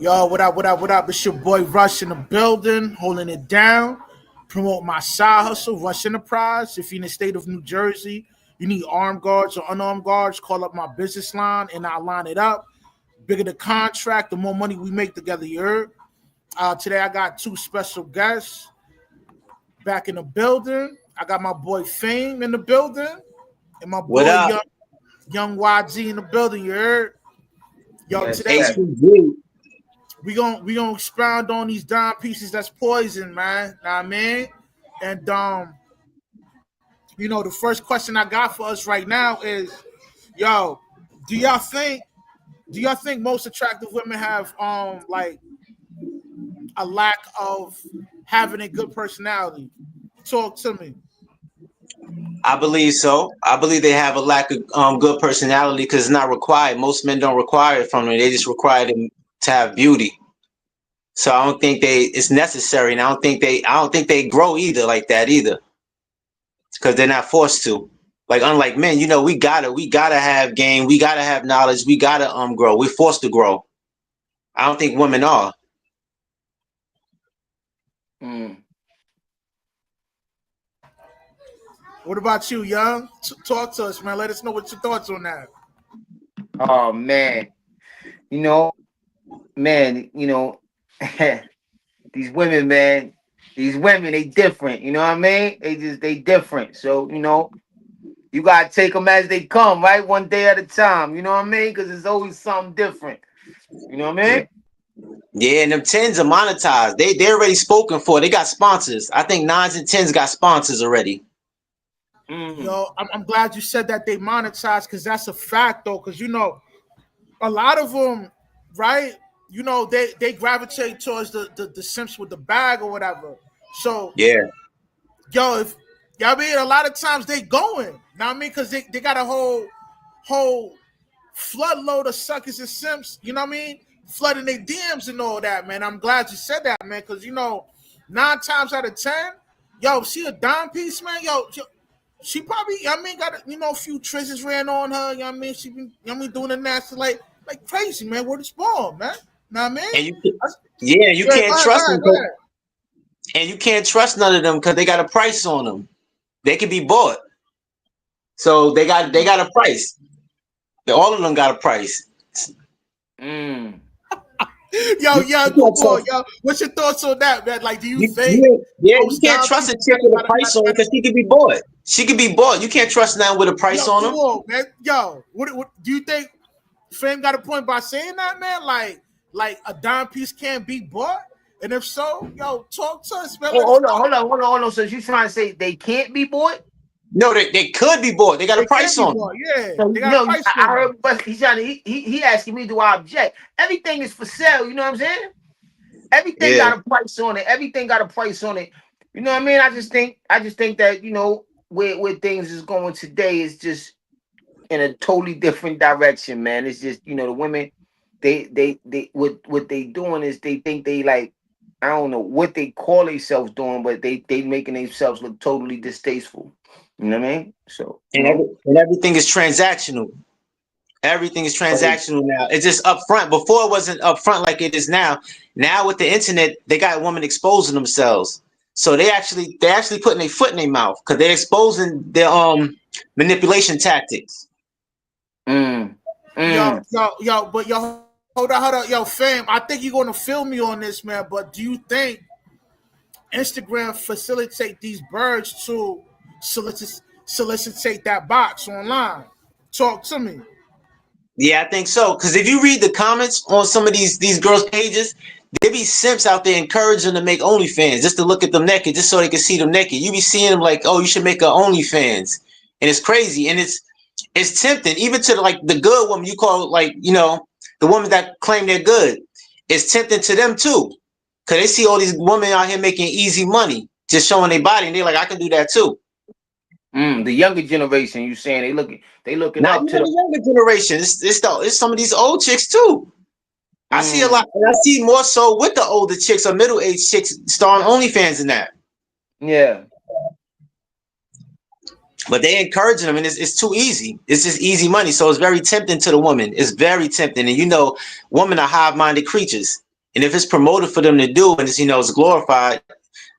Yo, what up, what up, what up? It's your boy Rush in the building, holding it down. Promote my side hustle, Rush Enterprise. If you're in the state of New Jersey, you need armed guards or unarmed guards, call up my business line and I'll line it up. Bigger the contract, the more money we make together, you heard? Today I got two special guests back in the building. I got my boy Fame in the building and my What boy up? Young YG in the building, you heard? Yo, Yes, today sir. HPG. we gonna expound on these dime pieces that's poison, man. Know what I mean? And the first question I got for us right now is, yo, do y'all think most attractive women have like a lack of having a good personality? Talk to me. I believe so. I believe they have a lack of good personality because it's not required. Most men don't require it from them. They just require them to have beauty. So I don't think it's necessary, and I don't think they grow either like that either because they're not forced to. Like unlike men, we gotta have game, we gotta have knowledge, we gotta grow. We're forced to grow. I don't think women are. Mm. What about you, Young? Talk to us, man. Let us know what your thoughts on that. Oh man, you know, man, these women, man, they different. You know what I mean? They different. So you gotta take them as they come, right? One day at a time. You know what I mean? Because there's always something different. You know what I Yeah, mean? yeah, and them tens are monetized. They already spoken for. They got sponsors. I think nines and tens got sponsors already. Mm. Yo, I'm glad you said that they monetize because that's a fact, though. Because a lot of them, right? They gravitate towards the simps with the bag or whatever. So, Yeah, yo, if y'all mean a lot of times they going, know what I mean? Because they got a whole floodload of suckers and simps, you know what I mean? Flooding their DMs and all that, man. I'm glad you said that, man, because 9 times out of 10, yo, she a dime piece, man. Yo, she probably, got a few trishes ran on her. You know what I mean? She been, doing the nasty like crazy, man. Where this ball, man? Know what I mean? and That's- you Yeah, can't go ahead, trust go them, ahead, go ahead. and you can't trust none of them because they got a price on them. They can be bought, so they got a price. All of them got a price. Mm. Yo, You yo, come can't on, trust. yo. What's your thoughts on that, man? Like, do you think You most can't dime trust a pieces chick with a price on her gotta because she could be bought. She could be bought. You can't trust nothing with a yo, price on come them. on, man. Yo, what do you think Fame got a point by saying that, man? Like a dime piece can't be bought? And if so, yo, talk to us, man. Oh, Let us know. hold on. So you trying to say they can't be bought? No, they could be bought. They got a They can price be on them. bought, yeah. So They got a price I on them. heard, but he's trying to, he asking me, do I object? Everything is for sale. You know what I'm saying? Everything Yeah, got a price on it. Everything got a price on it. You know what I mean? I just think that where things is going today is just in a totally different direction, man. It's just the women, they what they doing is they think they like, I don't know what they call themselves doing, but they making themselves look totally distasteful. You know what I mean? So and everything is transactional. Everything is Right. transactional now. It's just upfront. Before it wasn't upfront like it is now. Now with the internet, they got women exposing themselves. So they actually putting their foot in their mouth because they're exposing their manipulation tactics. Mm, Yo, mm. but hold on. Yo, fam, I think you're gonna feel me on this, man. But do you think Instagram facilitate these birds to solicitate that box online? Talk to me. Yeah, I think so. Because if you read the comments on some of these girls' pages, there be simps out there encouraging them to make OnlyFans just to look at them naked, just so they can see them naked. You be seeing them like, oh, you should make a OnlyFans, and it's crazy, and it's tempting, even to like the good woman you call like the women that claim they're good. It's tempting to them too, because they see all these women out here making easy money, just showing their body, and they're like, I can do that too. The younger generation, you saying they looking Not up even to the. the younger generation. It's some of these old chicks too. I see a Mm, lot, and I see more so with the older chicks or middle-aged chicks starring OnlyFans in that. yeah. But they encouraging them, and it's too easy. It's just easy money, so it's very tempting to the woman. It's very tempting, and women are hive-minded creatures. And if it's promoted for them to do, and it's it's glorified,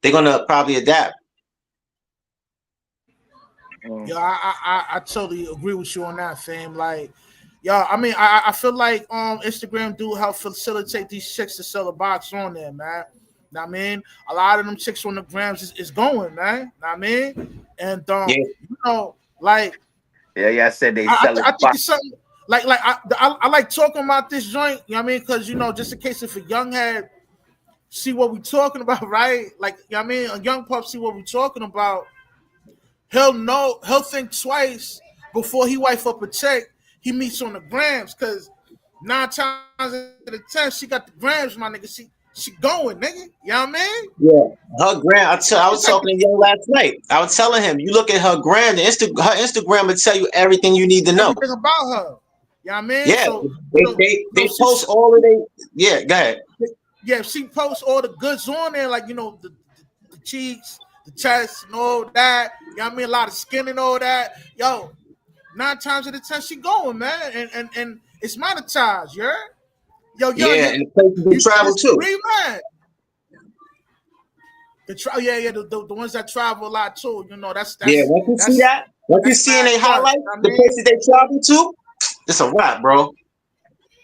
they're gonna probably adapt. Yeah, I totally agree with you on that, fam. Like, yeah, I mean, I feel like Instagram do help facilitate these chicks to sell a box on there, man. Know what I mean, a lot of them chicks on the grams is going, man. Know what I mean, and Yeah, like, Yeah, I said they I, sell it. I think it's something like I like talking about this joint. You know what I mean, because just in case if a young head see what we talking about, right? Like, you know what I mean, a young pup see what we talking about. He'll think twice before he wife up a check he meets on the grams, because 9 times out of 10 she got the grams, my nigga. She going, nigga. You know what I mean? yeah. Her gram. I It's was like talking to Young last night. I was telling him, you look at her gram, her Instagram will tell you everything you need to know. everything about her. You know what I mean? Yeah, So they so they, so they post all of they. Yeah, go ahead. yeah, she posts all the goods on there, like the cheeks, the chest, and all that. You know what I mean? A lot of skin and all that. Yo, 9 times out of 10 she going, man, and it's monetized. You heard? Yeah, and the places they You travel too. disagree, man? The ones that travel a lot too. Yeah, once you see that, once you that's see in mad they fun. highlight I the mean, places they travel to, it's a wrap, bro.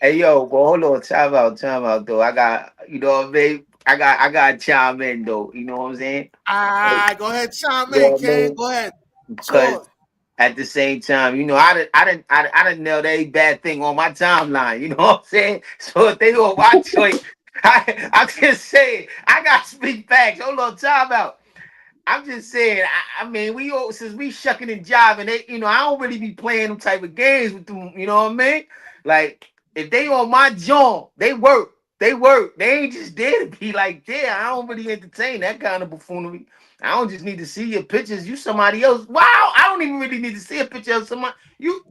Hey yo, but hold on, time out though. I got what I mean. I got to chime in though. You know what I'm saying? go ahead, chime You in, know what I Ken. mean? Go ahead, Because talk. at the same time, I didn't nailed every bad thing on my timeline. You know what I'm saying? So if they don't watch it, I just say I got to speak facts. Hold on, time out. I'm just saying. I mean, we all since we shucking and jiving, I don't really be playing them type of games with them. You know what I mean? Like if they on my joint, they work. They work. They ain't just there to be like, yeah. I don't really entertain that kind of buffoonery. I don't just need to see your pictures. You somebody else. Wow. I don't even really need to see a picture of somebody. You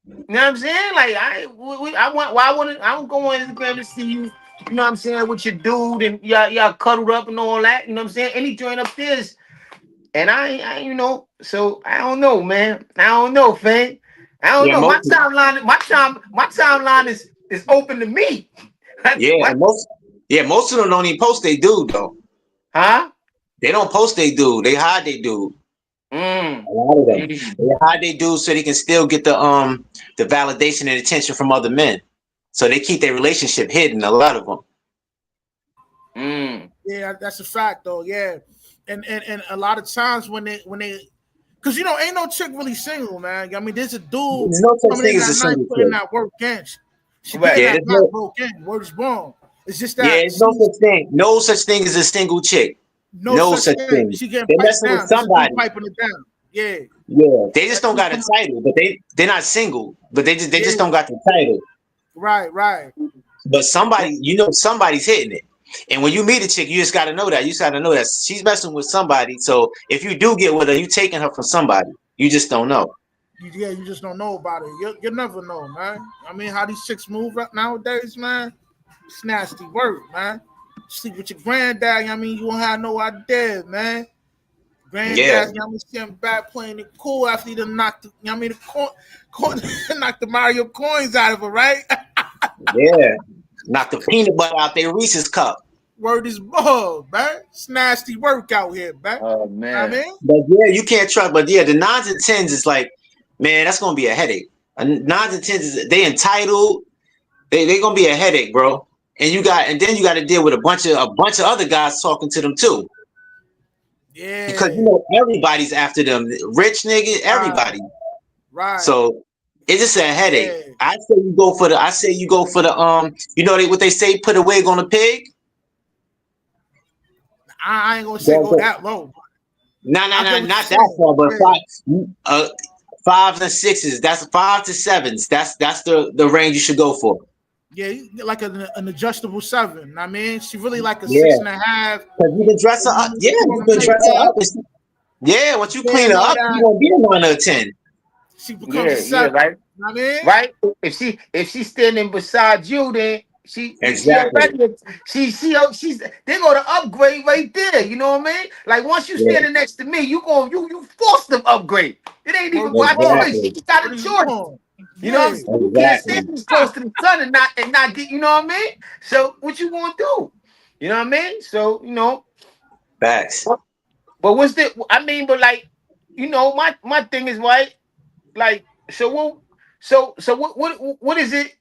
know what I'm saying? Like I want. Why wouldn't I don't go on Instagram to see you? You know what I'm saying with your dude and y'all cuddled up and all that. You know what I'm saying? Any joint up this, and So I don't know, man. I don't know, fam. I don't Yeah, know. My most. timeline, my timeline is open to me. Yeah, What? and most of them don't even post they dude though. Huh? They don't post they dude. They hide they dude. Mm. A lot of them. Mm. They hide they dude so they can still get the validation and attention from other men. So they keep their relationship hidden. A lot of them. Mm. Yeah, that's a fact, though. Yeah, and a lot of times when they because ain't no chick really single, man. I mean, there's a dude There's no such coming thing in as a that night single putting chick. that work in. She getting Right. Yeah, that there's back no. broke in. Word is born. It's just Yeah, that there's no such thing. No such thing as a single chick. no No such such thing. thing. She getting They're piped messing with down. There's a dude somebody. piping it down. Yeah, Yeah, they just that don't dude got a coming. title, but they're not single, but they just Yeah, don't got the title. right. But somebody, somebody's hitting it. And when you meet a chick, you just got to know that. You just got to know that she's messing with somebody. So if you do get with her, you taking her from somebody. You just don't know. You just don't know about it. You never know, man. I mean, how these chicks move up nowadays, man. It's nasty work, man. Sleep with your granddad. I mean, you won't have no idea, man. Yeah, Granddad, I'm sitting back playing it cool after he done knocked the, knocked the Mario coins out of her, right? yeah. Knock the peanut butter out their Reese's cup. Word is ball, man. It's nasty work out here, man. Oh I man. mean, But yeah, you can't trust. But yeah, the nines and tens is like, man, that's gonna be a headache. Nines and tens is they entitled. They gonna be a headache, bro. And then you got to deal with a bunch of other guys talking to them too, because yeah, everybody's after them. Rich nigga, right, everybody. right, So it's just a headache. yeah. I say you go for the what they say, put a wig on a pig. I ain't gonna say Go, go go. that low. Nah, nah, I nah, get what you're not that saying. far, but Yeah, fives and sixes. That's 5 to 7s. That's the range you should go for. yeah, like an adjustable 7. I mean, she really like a six Yeah, and a half. because you can dress her up. Yeah, On you the can dress her makeup, up. Yeah, once you yeah, clean her and all up, you that. won't be a 9 or a 10. She becomes a Yeah, 7. right. You know what I mean? Right? If she's standing beside you, then she Exactly. already she's they're gonna upgrade right there. You know what I mean? Like once you Yeah, standing next to me, you force them upgrade. It ain't even Word is by born. choice. She exactly. just got a Word is choice. born. You know what I'm Yeah. saying? You can't stand Exactly. this close to the sun and not get, you know what I mean? So what you gonna do? You know what I mean? So, Facts. but what's the I mean, but like, my thing is right, like, so what is it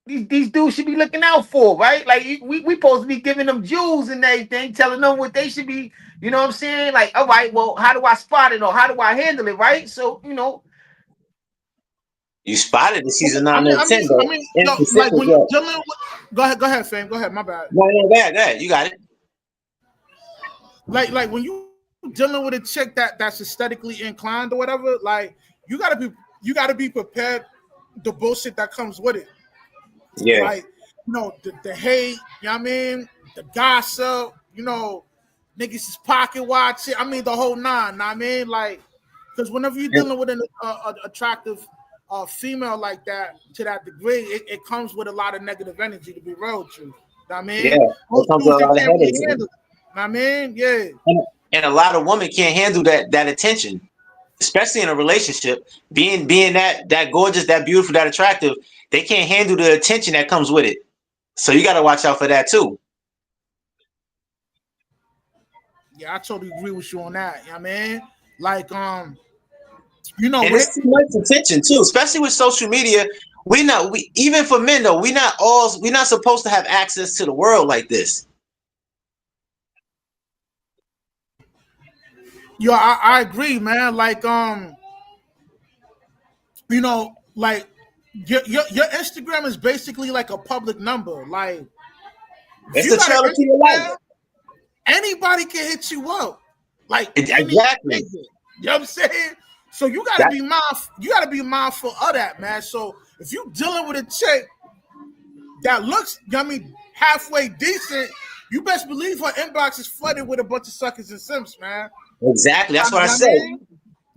these dudes should be looking out for, right? Like we supposed to be giving them jewels and everything, telling them what they should be, you know what I'm saying? Like, all right, well, how do I spot it or how do I handle it, right? So, You spotted the season I 9 mean, or I 10, mean, but I mean, in yo, like specific, when you yeah. dealing with, go ahead, fam, go ahead, my bad. No, no, go ahead. You got it. Like when you dealing with a chick that's aesthetically inclined or whatever, like you gotta be prepared the bullshit that comes with it. Yeah. Like, the hate, you know what I mean? The gossip, niggas is pocket watching. I mean, the whole nine, know what I mean? Like, because whenever you're And, dealing with an attractive female like that, to that degree, it comes with a lot of negative energy, to be real with you. Know what I yeah, mean? it Most comes with dudes, a they lot of can't really headaches. handle it. Know what I mean? Yeah. And, and a lot of women can't handle that attention, especially in a relationship. Being that gorgeous, that beautiful, that attractive, they can't handle the attention that comes with it. So you got to watch out for that too. Yeah, I totally agree with you on that. You know what I mean? Like, And when it, it's too much attention too, especially with social media. We even for men though, we're not supposed to have access to the world like this. I agree, man. Like, like your Instagram is basically like a public number. Like, if It's you the got an trailer to your life. Instagram, anybody can hit you up. Like any Exactly. nigga. You know what I'm saying? So you gotta That be mindful. You gotta be mindful of that, man. So if you dealing with a chick that looks, halfway decent, you best believe her inbox is flooded with a bunch of suckers and simps, man. exactly. That's what I You know what I said. mean?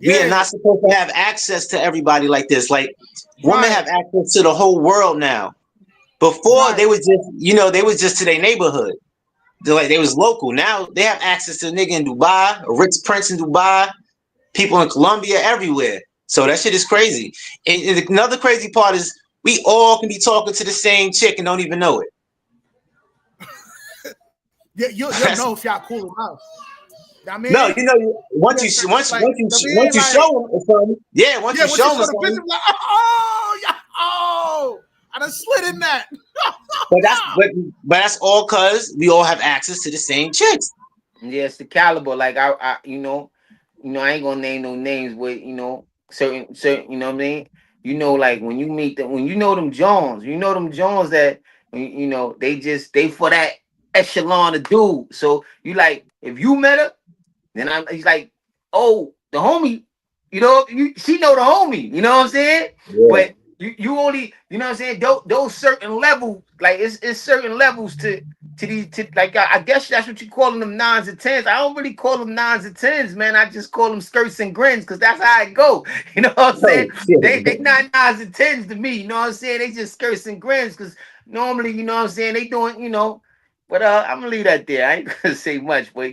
We are Yeah, not supposed to have access to everybody like this. Like women right, have access to the whole world now. Before right. they was just, they was just to their neighborhood. They was local. Now they have access to a nigga in Dubai, a rich prince in Dubai, people in Colombia, everywhere. So that shit is crazy. And another crazy part is we all can be talking to the same chick and don't even know it. Yeah, you'll know if y'all cool enough. I No, mean, once yeah, you like once you like, show them something, yeah, once yeah, you once you show them saw the picture, something, like, oh, yeah, oh, I done slid in that. but that's all because we all have access to the same chicks. yeah, it's the caliber. Like I ain't gonna name no names, but certain, you know what I mean. Like when you meet them, when them Jones that they for that echelon of dude. So you like if you met her, then he's like, oh, the homie, she know the homie, you know what I'm saying? Yeah. But you only, you know what I'm saying? Those certain levels, like it's certain levels to these, like I guess that's what you calling them nines and tens. I don't really call them nines and tens, man. I just call them skirts and grins because that's how it go. You know what I'm saying? Oh shit. They not nines and tens to me. You know what I'm saying? They just skirts and grins because normally, you know what I'm saying, they doing, But I'm gonna leave that there. I ain't gonna say much, but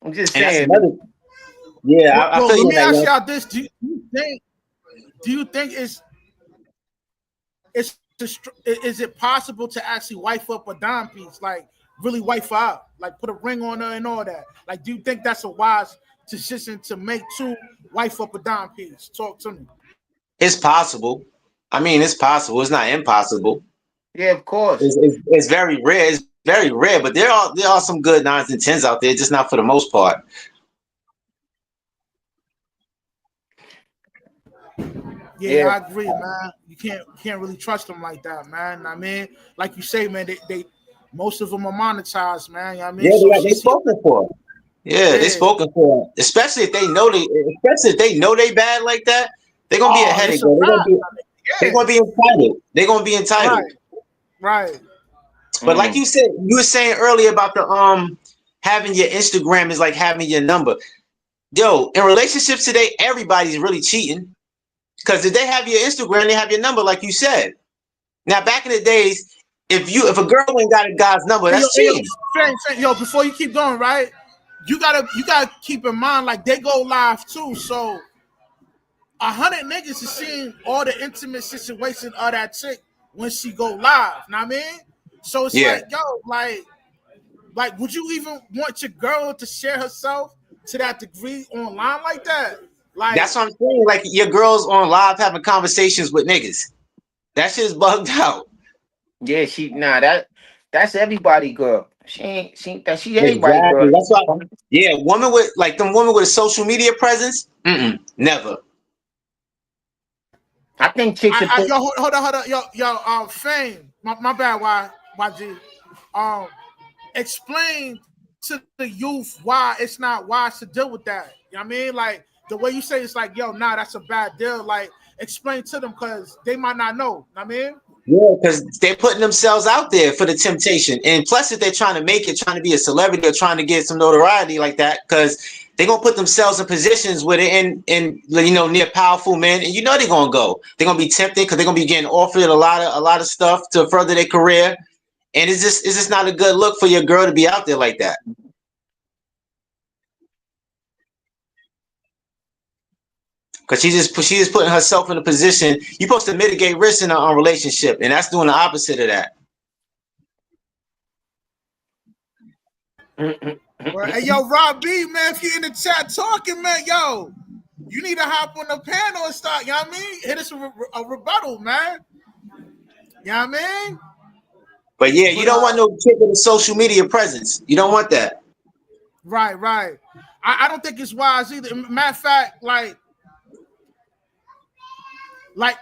I'm just And that's saying, man. another. Yeah, I Well, feel let you on me that, ask young. y'all this: Do you think is it possible to actually wife up a dime piece, like really wife her out, like put a ring on her and all that? Like, do you think that's a wise decision to make two wife up a dime piece? Talk to me. It's possible. I mean, it's possible. It's not impossible. Yeah, of course. It's very rare. It's very rare, but there are some good nines and tens out there, just not for the most part. Yeah, Yeah. I agree, man. You can't really trust them like that, man. I mean, like you say, man, they most of them are monetized, man. You know what I mean? Yeah, So they she see, spoken for. Yeah, they yeah. spoken for. Especially if they know they bad like that, they're gonna be a Oh, headache. it's a Though. wrap. They're Yeah, gonna be entitled. They're gonna be right, entitled. right. But like Mm. you said, you were saying earlier about the having your Instagram is like having your number. Yo, in relationships today, everybody's really cheating because if they have your Instagram, they have your number, like you said. Now, back in the days, if a girl ain't got a guy's number, Hey, yo, that's hey, yo, cheating. yo, before you keep going, right? You gotta keep in mind, like they go live too. So 100 niggas is seeing all the intimate situation of that chick when she go live. Know what I mean? So it's Yeah, like, yo, like, would you even want your girl to share herself to that degree online like that? Like, that's what I'm saying. Like your girls on live having conversations with niggas. That shit's bugged out. Yeah, she nah that's everybody girl. She everybody Exactly. girl. That's why. Yeah, woman with like them women with a social media presence. Never. I think chicks are yo, hold on, yo, fame. My bad, YG. Um, explain to the youth why it's not wise to deal with that. You know what I mean? Like the way you say it's like, yo, nah, that's a bad deal. Like, explain to them because they might not know. You know what I mean? Yeah, because they're putting themselves out there for the temptation, and plus, if they're trying to make it, trying to be a celebrity or trying to get some notoriety like that, because they're gonna put themselves in positions where they're in near powerful men, and they're gonna go. They're gonna be tempted because they're gonna be getting offered a lot of stuff to further their career, and it's just not a good look for your girl to be out there like that. Because she's just putting herself in a position. You're supposed to mitigate risk in a relationship, and that's doing the opposite of that. Well, hey, yo, Rob B, man, if you're in the chat talking, man, yo, you need to hop on the panel and start. You know what I mean? Hit us with a rebuttal, man. You know what I mean? But yeah, you But don't want no chick with a social media presence. You don't want that. right. I don't think it's wise either. Matter of fact,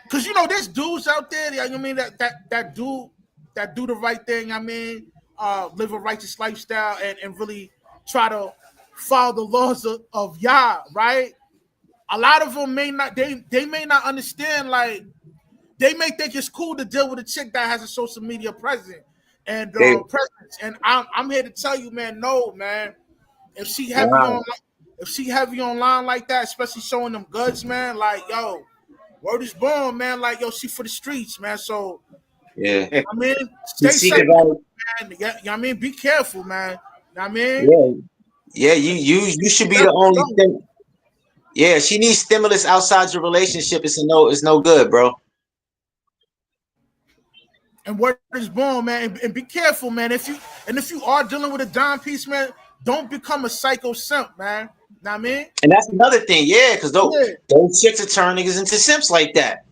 cause there's dudes out there, you know what I mean, that do the right thing, I mean, live a righteous lifestyle and really try to follow the laws of Yah, right? A lot of them may not they may not understand, like they may think it's cool to deal with a chick that has a social media They, presence. And I'm here to tell you, man, no, man. If she heavy on wow. if she heavy online like that, especially showing them goods, man, like yo, word is born, man. Like yo, she for the streets, man. So Yeah. I mean, You stay seek safe, about. man. Yeah, you know what I mean, be careful, man. You know what I mean, Yeah. Yeah. You should be the definitely only don't. thing. Yeah. She needs stimulus outside your relationship. It's no good, bro. And word is born, man. And be careful, man. If you are dealing with a dime piece, man, don't become a psycho simp, man. Know what I mean? And that's another thing. Yeah, because Yeah. those chicks are turning niggas into simps like that.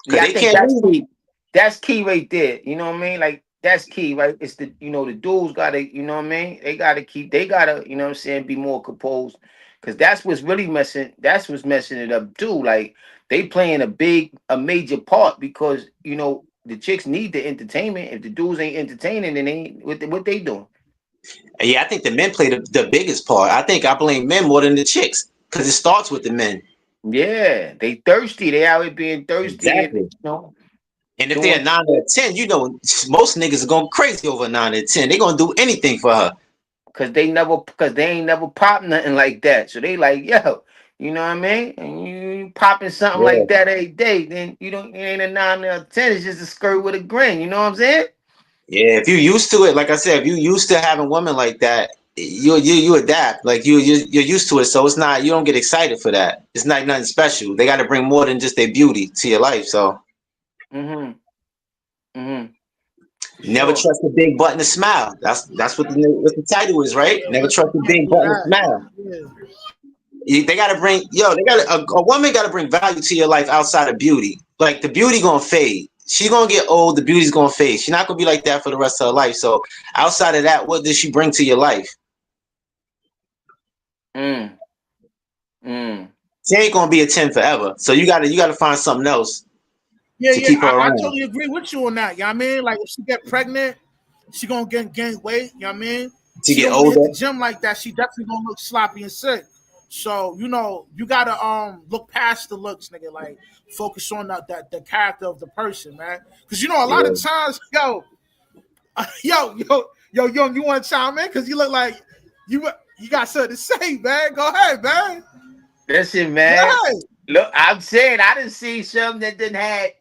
Because Yeah, I they think can't that's lose. key. That's key right there. You know what I mean? Like that's key, right? It's the dudes gotta, you know what I mean? They gotta, you know what I'm saying, be more composed. Cause that's what's really messing it up too. Like they playing a major part because the chicks need the entertainment. If the dudes ain't entertaining, then they ain't what they doing. And yeah, I think the men play the biggest part. I think I blame men more than the chicks. Because it starts with the men. Yeah, they thirsty. They out here being thirsty and Exactly. And if they're a doing 9 or a 10, most niggas are going crazy over a 9 or 10. They're going to do anything for her. because they ain't never popped nothing like that. So they like, yo, you know what I mean? And you popping something Yeah. like that every day, then it ain't a 9 or 10, it's just a skirt with a grin, you know what I'm saying? Yeah, if you used to it, like I said, if you used to having women like that, you adapt. Like you're used to it, so it's not you don't get excited for that. It's not nothing special. They got to bring more than just their beauty to your life. So Mm-hmm. Mm-hmm. For never sure. trust a big button to smile. That's what the title is, right? Never trust a Can't big do button to that. smile. Yeah. They got to bring they got a woman got to bring value to your life outside of beauty. Like the beauty gonna fade. She's gonna get old. The beauty's gonna fade. She's not gonna be like that for the rest of her life. So outside of that, what does she bring to your life? Mm. Mm. She ain't gonna be a 10 forever. So you gotta find something else Yeah, to yeah. keep her I around. totally agree with you on that. You know what I mean? Like if she get pregnant, she gonna gain weight, you know what I mean? To She get don't really hit older. the gym like that, she definitely gonna look sloppy and sick. So, you gotta look past the looks, nigga. Like focus on the character of the person, man. Cause a lot of Yeah. times, yo, you wanna chime in? Cause you look like you you got something to say, man. Go ahead, man. Listen, Go man. ahead. Look, I'm saying I didn't see some that didn't had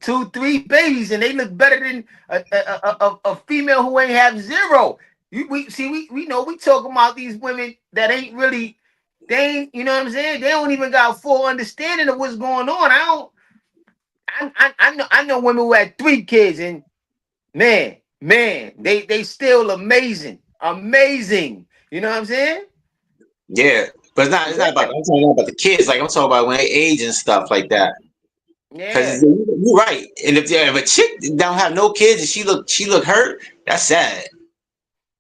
2, 3 babies, and they look better than a female who ain't have zero. We talking about these women that ain't really. They, you know what I'm saying? They don't even got full understanding of what's going on. I don't. I know women who had 3 kids, and man, they still amazing. You know what I'm saying? Yeah, but it's not about. Yeah, I'm talking about the kids. Like I'm talking about when they age and stuff like that. Because yeah. you're right. And if a chick don't have no kids and she look hurt, that's sad.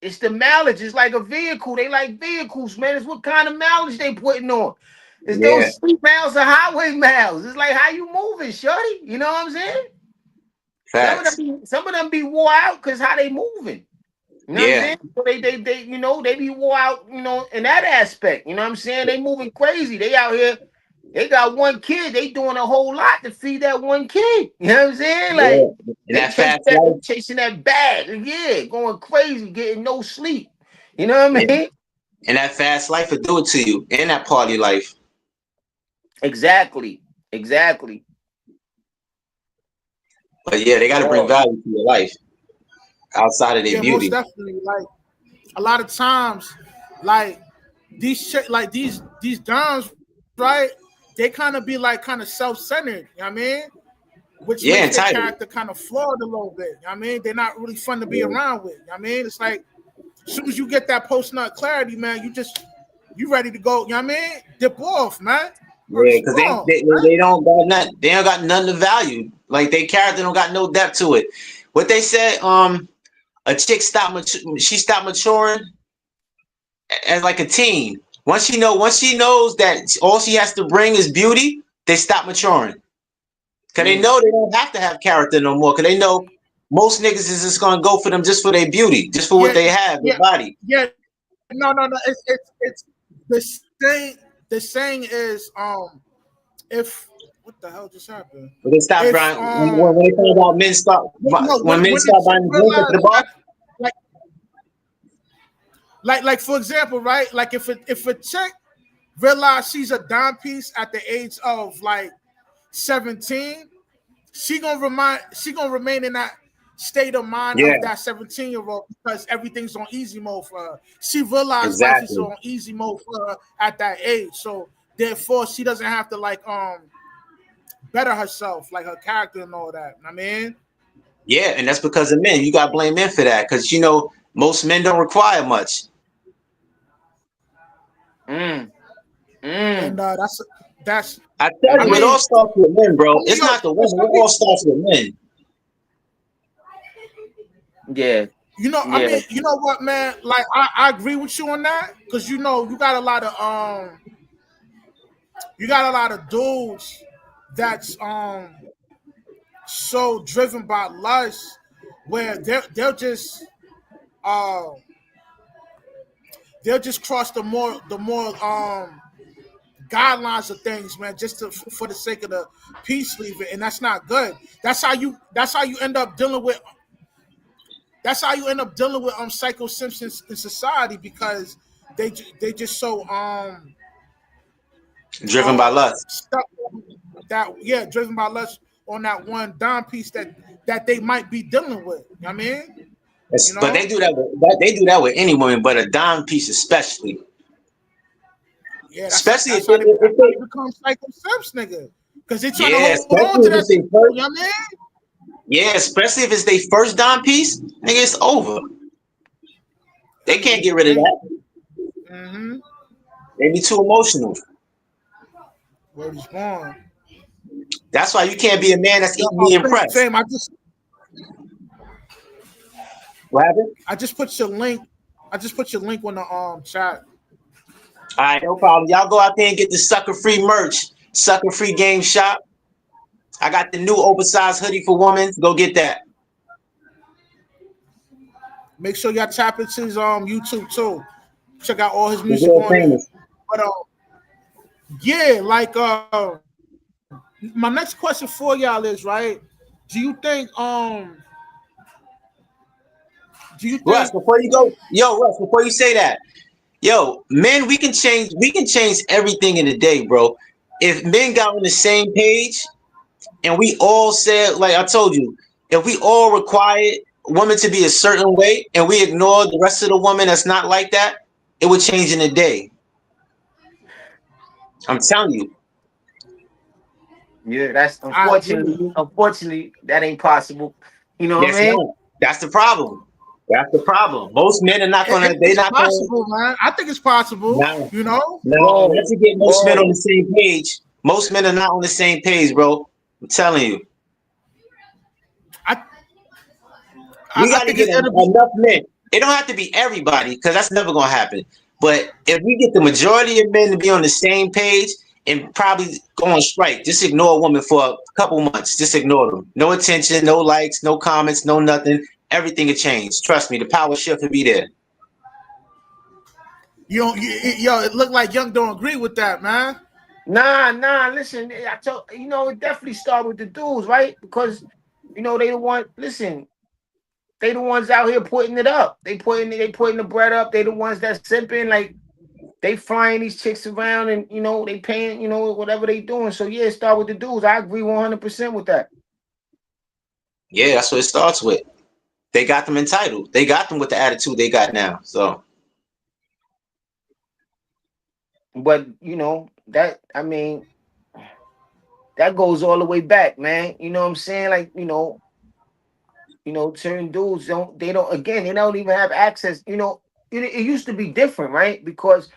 It's the mileage. It's like a vehicle. They like vehicles, man. It's what kind of mileage they putting on. It's Yeah, those street miles or highway miles. It's like how you moving, shorty. You know what I'm saying? facts. Some of them be wore out because how they moving. You know what I'm Yeah, saying? So they they be wore out, in that aspect. You know what I'm saying? They moving crazy. They out here, they got 1 kid, they doing a whole lot to feed that 1 kid. You know what I'm saying? yeah. Like And that fast they life. chasing that bag. Yeah, going crazy, getting no sleep. You know what I Yeah. mean? And that fast life will do it to you. And that party life. Exactly. Exactly. But yeah, they got to bring Oh, value to your life outside of their Yeah, most beauty. definitely. Like a lot of times, like these guns, right? They kind of be like kind of self-centered. You know what I mean? Which Yeah, makes their entitled. character kind of flawed a little bit. You know what I mean? They're not really fun to be Yeah, around with. You know what I mean? It's like as soon as you get that post nut clarity, man, you ready to go. You know what I mean? Dip off, man. Word yeah, is because born, they don't got nothing. They don't got nothing to value. Like their character don't got no depth to it. What they said, a chick she stopped maturing as like a teen. Once she knows that all she has to bring is beauty, they stop maturing. Cause they mm. know they don't have to have character no more. Cause they know most niggas is just gonna go for them just for their beauty, just for what yeah, they have, their yeah, body. yeah. No. It's the saying. The saying is if what the hell just happened? But they stop If buying when they find out no men when the start chick buying the drink at the realized bar. like like for example, right? Like if a chick realize she's a dime piece at the age of like 17, she gonna remain in that state of mind Yeah, of that 17-year-old because everything's on easy mode for her. She realized life is exactly. on easy mode for her at that age. So therefore she doesn't have to like better herself, like her character and all that. I mean, Yeah, and that's because of men. You got to blame men for that, because most men don't require much. Mm. and Mm. that's I tell I you, it all mean, starts with men, bro. It's yo, not the for women. some It all people, starts with men. Yeah. I Yeah. mean, you know what, man? Like, I agree with you on that because you got a lot of you got a lot of dudes that's so driven by lust where they'll just uh they'll just cross the more guidelines of things, man, just for the sake of the peace leaving, and that's not good. That's how you end up dealing with Psycho Simpsons in society because they just so Driven by lust. stuck that yeah driven by lust on that one dime piece that they might be dealing with. You know what I mean, you But know, they do that with any woman, but a dime piece especially. yeah, Especially that's if how they they become Psycho Simps, nigga, because they trying to yeah, hold on especially to if that. it's their You first know what I mean? yeah, especially if it's their first dime piece, nigga, it's over. They That's can't what get you rid of think. that. Mm-hmm. They be too emotional. Word is born. That's why you can't be a man that's Yo, easily impressed. fame. What happened? I just put your link. I just put your link on the chat. All right, no problem. Y'all go out there and get the sucker free merch, sucker free game shop. I got the new oversized hoodie for women. Go get that. Make sure y'all tap into his YouTube too. Check out all his The music real on there. famous. But yeah, like my next question for y'all is right. Do you think do you think Russ, before you go, yo, Russ, before you say that, yo, men, we can change everything in a day, bro. If men got on the same page and we all said, like I told you, if we all required women to be a certain way and we ignore the rest of the woman that's not like that, it would change in a day. I'm telling you. Yeah, that's Yeah. unfortunately that ain't possible. You know what Yes, I mean? not. That's the problem. That's the problem. Most men are not gonna. They're It's not gonna. possible, man. I think it's possible. Nah, You know, nah. Whoa, Once you get most men on the whoa. same page, most men are not on the same page, bro. I'm telling you. I We I got to think get it'll be. enough men. It don't have to be everybody because that's never gonna happen. But if we get the majority of men to be on the same page and probably go on strike, just ignore a woman for a couple months. Just ignore them. No attention, no likes, no comments, no nothing. Everything will change. Trust me, the power shift will be there. You don't, yo, it looked like Young don't agree with that, man. Nah. Listen, I told it definitely start with the dudes, right? Because they the one. Listen, they the ones out here putting it up. They putting the bread up. They the ones that simping like they flying these chicks around and they paying whatever they doing. So yeah, start with the dudes. I agree 100% with that. Yeah, that's what it starts with. They got them entitled. They got them with the attitude they got now. So But that I mean that goes all the way back, man. You know what I'm saying? Like certain dudes don't again they don't even have access. It used to be different, right? Because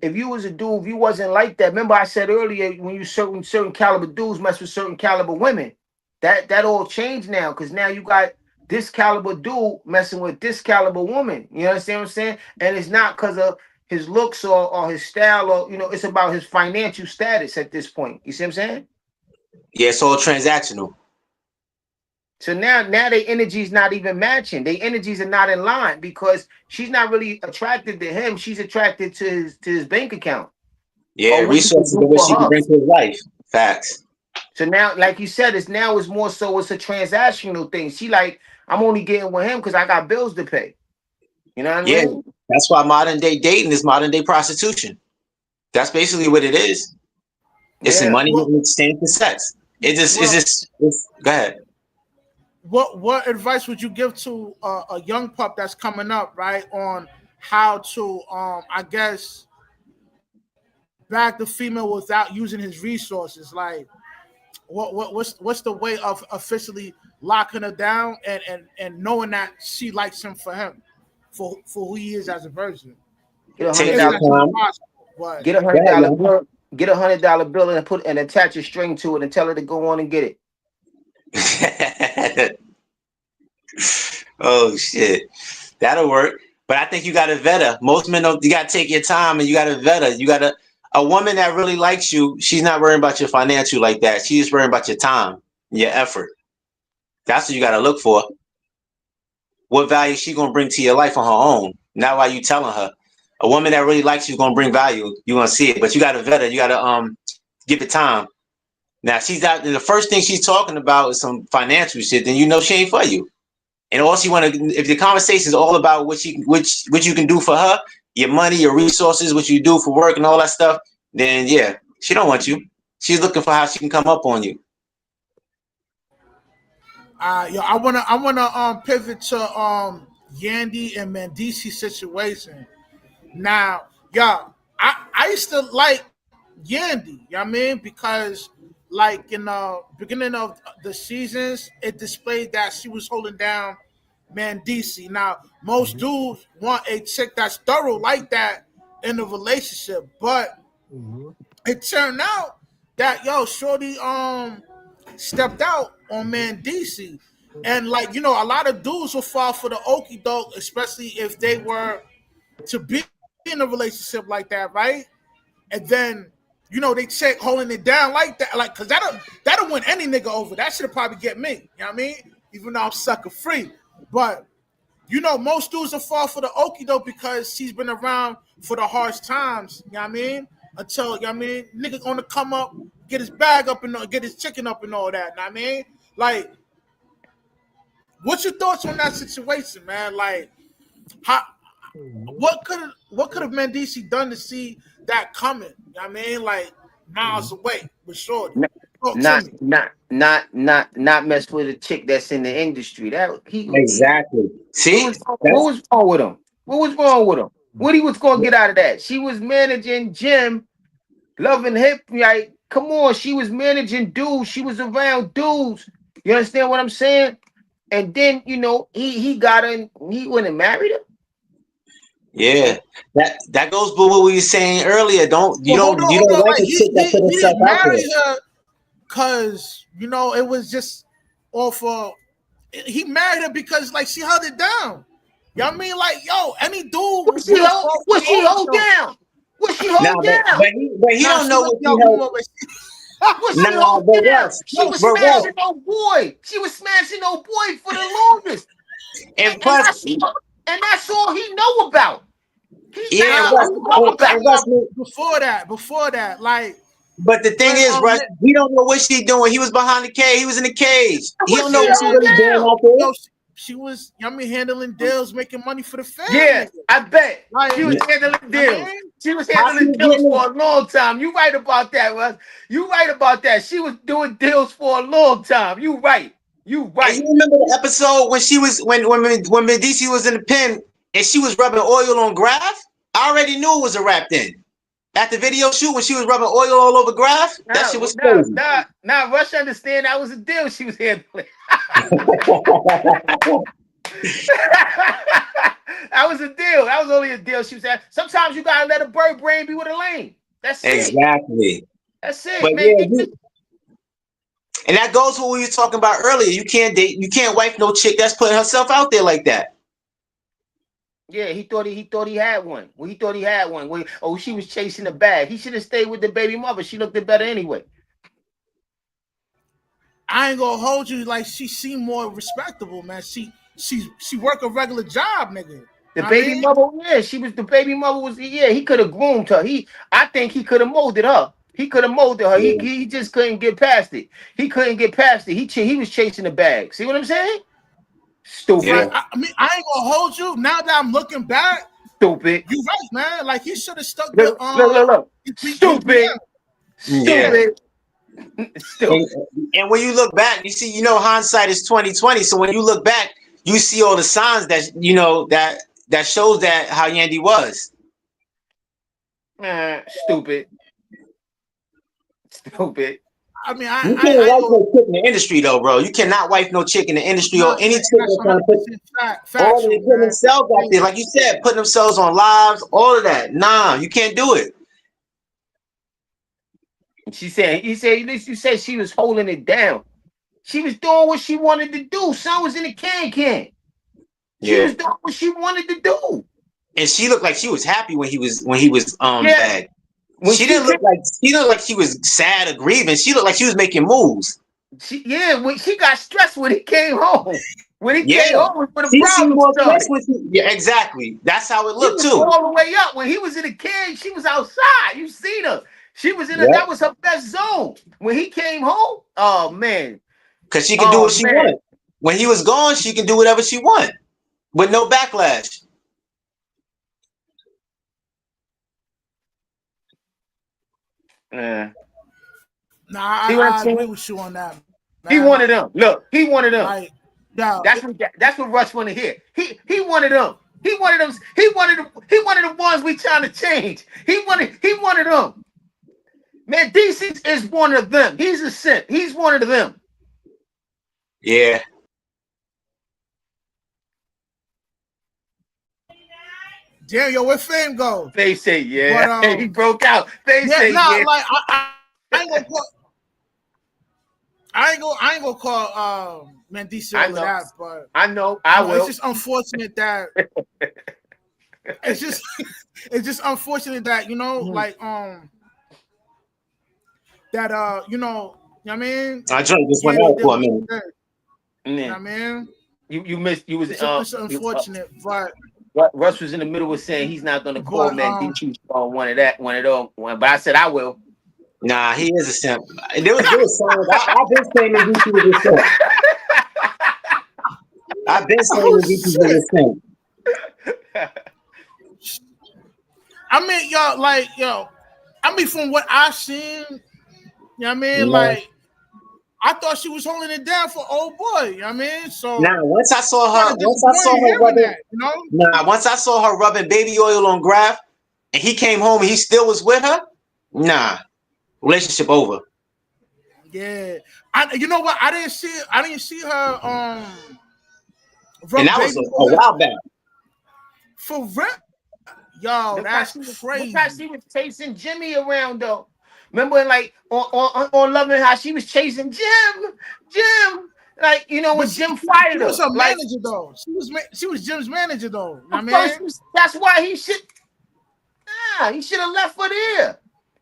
if you was a dude, if you wasn't like that, remember I said earlier when you certain caliber dudes mess with certain caliber women, that all changed now because now you got this caliber dude messing with this caliber woman. You understand what I'm saying? And it's not because of his looks or his style or it's about his financial status at this point. You see what I'm saying? yeah, it's all transactional. So now their energies not even matching. Their energies are not in line because she's not really attracted to him. She's attracted to his bank account Yeah, or what he can resources do of what for she can her. bring to his life. Facts. So now, like you said, it's more so it's a transactional thing. She like, I'm only getting with him because I got bills to pay. You know what I Yeah, mean? that's why modern day dating is modern day prostitution. That's basically what it is. It's the Yeah. money Well, in exchange for sex. well, Go ahead. what advice would you give to a young pup that's coming up, right? On how to, I guess, back the female without using his resources. Like, what's the way of officially locking her down and knowing that she likes him for him, for who he is as a person. Get a hundred Take If your dollar that's even time. possible, but get a Go hundred ahead, dollar young. bill. Get $100 bill and attach a string to it and tell her to go on and get it. Oh shit, that'll work. But I think you got to vet her. Most men don't. You got to take your time and you got to vet her. You got to. A woman that really likes you, she's not worrying about your financial like that. She's just worrying about your time, your effort. That's what you got to look for. What value she gonna bring to your life on her own? Not why you telling her. A woman that really likes you is gonna bring value. You gonna see it, but you got to vet her. You got to give it time. Now she's out, and the first thing she's talking about is some financial shit. Then you know she ain't for you. And all she want to, if the conversation is all about what you can do for her, your money, your resources, what you do for work, and all that stuff, then yeah, she don't want you. She's looking for how she can come up on you. yo, I wanna pivot to Yandy and Mendeci situation. Now, yo, I used to like Yandy, you know what I mean? Because like in the beginning of the seasons, it displayed that she was holding down Mendeci. Now, most Mhm, dudes want a chick that's thorough like that in a relationship, but mhm, it turned out that yo, Shorty stepped out on Mendeci. And like, a lot of dudes will fall for the okie doke, especially if they mhm, were to be in a relationship like that, right? And then, they check holding it down like that, like, cause that'll win any nigga over. That should probably get me. You know what I mean? Even though I'm sucker free. But most dudes will fall for the okie doke because she's been around for the harsh times. You know what I mean? Until nigga gonna come up, get his bag up and get his chicken up and all that. You know what I mean? Like, what's your thoughts on that situation, man? Like, how mhm, what could have Mendici done to see that coming? You know what I mean? Like miles mhm. away with Shorty. N- Talk to Not me. not mess with a chick that's in the industry. That he Exactly. See, what that's was wrong with him? What was wrong with him? What he was gonna get out of that? She was managing Jim Love and Hip, like, come on, she was managing dudes, she was around dudes. You understand what I'm saying? And then, you know, he got her, he went and married her. Yeah, that goes with what we were saying earlier. Don't you Well, don't you hold don't on. like Like a chick that put he herself didn't out there. marry her because you know it was just off. He married her because like she held it down. You know what I mean? Like, yo, any dude What she would have hold? fought What for she all hold of them. down? What she Nah, hold down? but he Nah, don't she know was what yo, she come held. on, but What she Nah, hold but down? Russ, She yo, was she but Russ, smashing old boy. She was smashing old boy for the longest. and And plus, that's all he know about. yeah, That's nah, and all Russ, he know about. and Russ, before that, like but the thing when is, Russ, he don't know what she doing. He was behind the cage. He was in the cage. He What don't know she what she yeah, hold really doing down? out there. yo, she was, you know what I mean, handling deals, making money for the fam, Yeah, nigga. I bet. Like, She was you handling know what I deals. mean? She was How she handling was deals getting for a long time. You right about that, Russ. You right about that. She was doing deals for a long time. You right. You And you right. remember the episode when she was when Mendeci was in the pen and she was rubbing oil on Graf? I already knew it was a rap then. At the video shoot when she was rubbing oil all over Graf, that shit was crazy. Rush understand that was a deal she was handling. That was a deal. That was only a deal she was having. Sometimes you gotta let a bird brain be with a lane. That's it. Exactly. That's But it, man. yeah, and that goes to what we were talking about earlier. You can't wife no chick that's putting herself out there like that. Yeah, he thought he had one. Well, he thought he had one. Well, oh, she was chasing the bag. He should have stayed with the baby mother. She looked better anyway. I ain't gonna hold you like she seemed more respectable, man. She work a regular job, nigga. You The know what I baby mean? mother, yeah, she was the baby mother was yeah, he could have groomed her. I think he could have molded her. He could have molded her. Yeah. He just couldn't get past it. He couldn't get past it. He was chasing the bag. See what I'm saying? Yeah. Stupid. I mean, I ain't gonna hold you. Now that I'm looking back, Stupid. you right, man. Like he should have stuck to Look. his Stupid. Yeah. Stupid. And, Stupid. and when you look back, you see, hindsight is 2020. So when you look back, you see all the signs that that shows that how Yandy was. Stupid. Stupid. I mean, You can't I ain't wife gonna. no chick in the industry though, bro. You cannot wife no chick in the industry or Nah, any and chick that's that's trying to 100% all they factual, putting man. themselves out there, like you said, putting themselves on lives, all of that. Nah, you can't do it. She said, you said she was holding it down. She was doing what she wanted to do. Son was in the can. She Yeah. was doing what she wanted to do. And she looked like she was happy when he was Yeah. back. When She looked like she was sad or grieving. She looked like she was making moves. when she got stressed when he came home. When he Yeah. came home was when the She seemed problem more stressed started. when yeah, exactly. That's how it She looked was too. all the way up. When he was in the can, she was outside. You seen her. She was in her, that Yep. was her best zone. When he came home, oh man. Because she can do Oh what she man. wanted. When he was gone, she can do whatever she wanted with no backlash. Yeah. Nah, See what I'm I agree saying? with you on that, He man. wanted them. Look, he wanted them. Like, yo, That's what Russ wanted to hear. He wanted them. He wanted them. He wanted the ones we trying to change. He wanted them. Mendeci is one of them. He's a simp. He's one of them. Yeah. damn, yo, where fame go? They say But yeah. He broke out. They yeah, say nah, yeah. like I ain't gonna call. I ain't gonna call Mendeci I all of know. that, but I know. you I know, it's will. just unfortunate that it's just it's just unfortunate that like that you know what I mean? I joint just went Yandy out did for a what he minute. did. You know Yeah. what I mean? You missed. You was It's unfortunate, Russ was in the middle of saying he's not going to call but Mendeci on one of those. But I said I will. Nah, he is a simp. There was songs. I've been saying that DC was a simp. I've been saying oh that DC was shit. a simp. I mean, I mean from what I seen, you know what I mean? No. Like I thought she was holding it down for old boy, you know what I mean? So Nah, once I saw kind her, of disappointed hearing that, you know? once I saw her rubbing baby oil on Graf, and he came home and he still was with her. Nah, Relationship over. Yeah, you know what? I didn't see her And rub that was baby a boy while back. for real. Yo, Look how that's she was, look how crazy. she was chasing Jimmy around though. Remember, like on Loving how she was chasing Jim. Like But when Jim fired she was her, her like manager though. She was Jim's manager though. You know what I of course mean? that's why he should have left her there.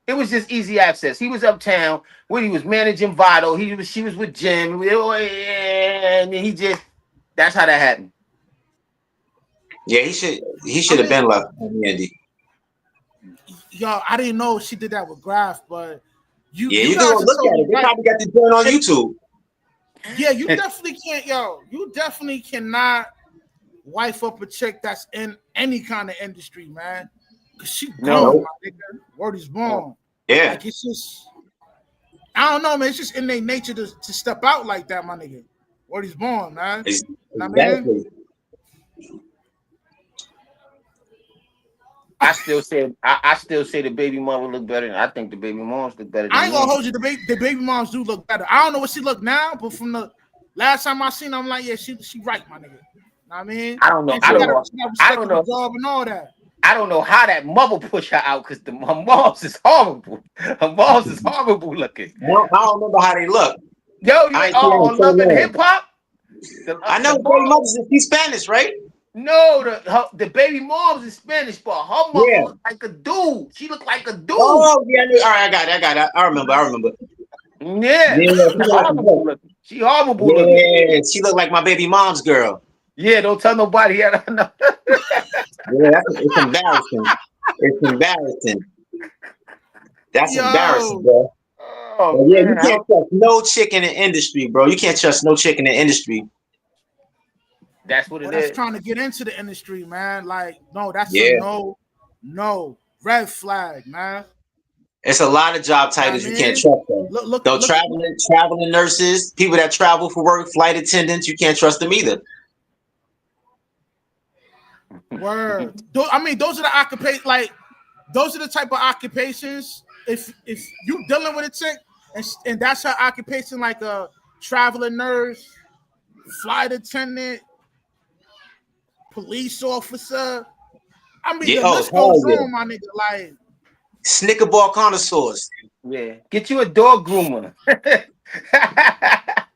It was just easy access. He was uptown when he was managing Votto. She was with Jim, and he just that's how that happened. Yeah, he should I have mean, been left on Yandy. yo, I didn't know she did that with Graf, but Yeah, you you can go guys are look at totally it. They right. probably got the joint on YouTube. Yeah, you definitely can't, you definitely cannot wife up a chick that's in any kind of industry, man. Cause she gone, No. No. my nigga. Word is born. Yeah, Like it's just, I don't know, man. It's just in their nature to step out like that, my nigga. Word is born, man. You know what I mean? exactly. I still say the baby mama look better. I think the baby moms look better I than ain't gonna me. hold you. The baby moms do look better. I don't know what she look now, but from the last time I seen her, I'm like, yeah, she right, my nigga. Know what I mean? I don't know. And I don't know. she got a I don't respectable know. job and all that. I don't know how that mother pushed her out because her mom's is horrible. Her mom's is horrible looking. I don't remember how they look. Yo, you I ain't seen them in on so Love and long. Hip Hop? I The know the baby mom, mother's she's Spanish, right? no, the baby mom's is Spanish, but her mother Yeah. looked like a dude. She looked like a dude. Oh yeah. All right, I got it. I remember. Yeah, Yeah, she look like a horrible girl. looking. She horrible looking. Yeah, she looked like my baby mom's girl. Yeah, don't tell nobody. Yeah, no. Yeah, it's embarrassing. It's embarrassing. That's embarrassing, Yo, bro. Oh But yeah, you man, can't trust no chick in the industry, bro. You can't trust no chick in the industry. that's what well, it that's is. trying to get into the industry, man. Like, no, that's a Yeah. no, red flag, man. It's a lot of job You know what I titles you can't mean? trust them. Though Look at traveling nurses, people that travel for work, flight attendants, you can't trust them either. word. I mean, those are the occupation. Like, those are the type of occupations. If you dealing with a chick and that's her occupation, like a traveling nurse, flight attendant, police officer. I mean, Yeah. the Oh list hell goes yeah. on, my nigga. Like, Snickerball connoisseurs. Yeah, get you a dog groomer.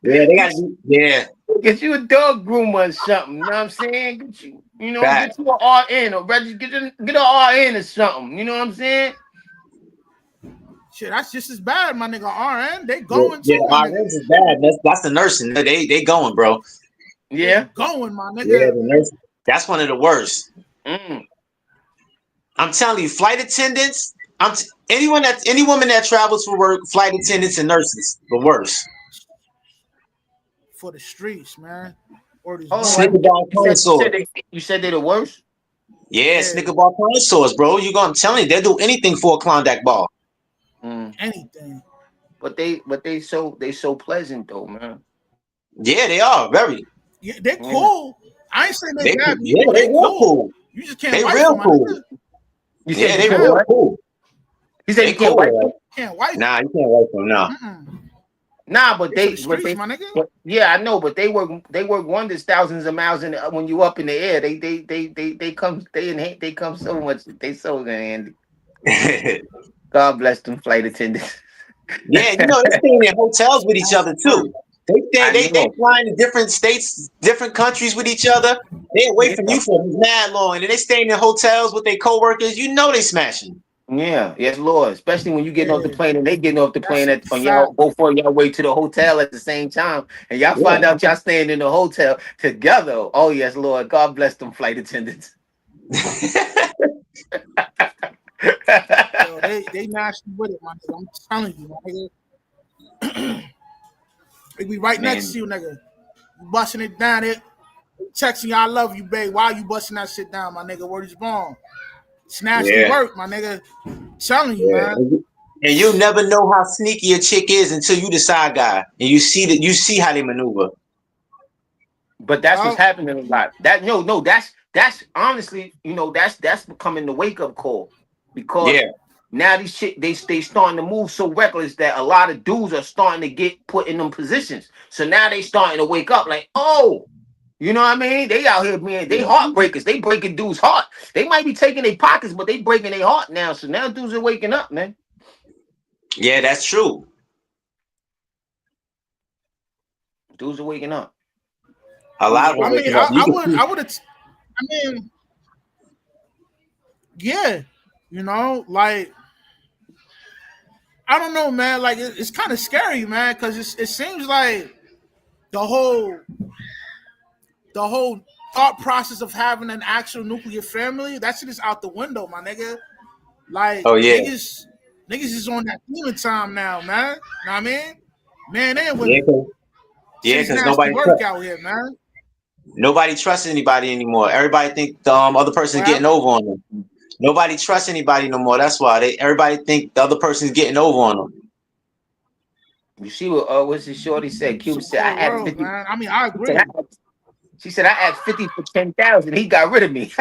Yeah, they got get, to be. Yeah, get you a dog groomer or something. You know what I'm saying? back. Get you an RN or get an RN or something. You know what I'm saying? shit, that's just as bad, my nigga. RN, they Yeah, going yeah, too, the my nigga. RNs is bad. That's the nursing. They going, bro. They Yeah. going, my Yeah, nigga. the nursing. That's one of the worst. Mm. I'm telling you, flight attendants. Any woman that travels for work, flight attendants and nurses, the worst. For the streets, man. Or these Hold on. born. Snickerball connoisseurs. You said they the worst, Yeah, Yeah, snickerball connoisseurs, bro. I'm telling you, they'll do anything for a Klondike ball. anything. but they so pleasant though, man. Yeah, they are very. Yeah, they Yeah. cool. I ain't saying they They bad yeah, people. they They real cool. cool. You just can't They wife real them, my cool. nigga. You Yeah, said you they can't real what? cool. You said They you can't cool. wife Right? them? Can't wife Nah, you can't wipe them. Nah. them. Mm-mm. Nah, but They for the streets, my nigga. yeah, I know, but they work wonders thousands of miles when you up in the air. They come so much. They so handy. God bless them flight attendants. Yeah, they staying in hotels with each That's other word. too. They stay, I they know. flying to different states, different countries with each other. They away Yeah, from you for mad long, and they staying in hotels with their coworkers. You know they smashing. yeah, yes, Lord. Especially when you getting off the Yeah, plane and they getting off the that's plane a on fact. y'all both on your way to the hotel at the same time, and y'all Yeah. find out y'all staying in the hotel together. Oh yes, Lord. God bless them flight attendants. Yo, they nasty with it, my nigga. I'm telling you, my nigga. They be right next Man, to you, nigga. You busting it down. It texting you, I love you, babe. Why you busting that shit down, my nigga? Word is born. It's nasty Yeah, work, my nigga. Telling you, yeah. man. And you never know how sneaky a chick is until you the side guy, and you see how they maneuver. but that's what's Yo, happening a lot. That no, that's honestly, that's becoming the wake up call because Yeah, Now these shit they starting to move so reckless that a lot of dudes are starting to get put in them positions. So now they starting to wake up like, oh, you know what I mean? They out here being they heartbreakers. They breaking dudes' heart. They might be taking their pockets, but they breaking their heart now. So now dudes are waking up, man. Yeah, that's true. Dudes are waking up. A lot of them I mean, waking up. You can see. I would have. I mean, yeah, you know, like I don't know, man. Like it's kind of scary, man, because it seems like the whole the whole thought process of having an actual nuclear family, that shit is out the window, my nigga. Like Oh yeah, niggas is on that demon time now, man. Know what I mean? Man and yeah, women. Shit is because nasty work out here, man. nobody trusts anybody anymore. Everybody think the other person's What getting happened? over on them. Nobody trusts anybody no more. That's why everybody think the other person's getting over on them. You see what's the shorty said? It's Cube a said I cold had world, 50. man. I mean, I She said, agree. she said I had 50 for 10,000. He got rid of me.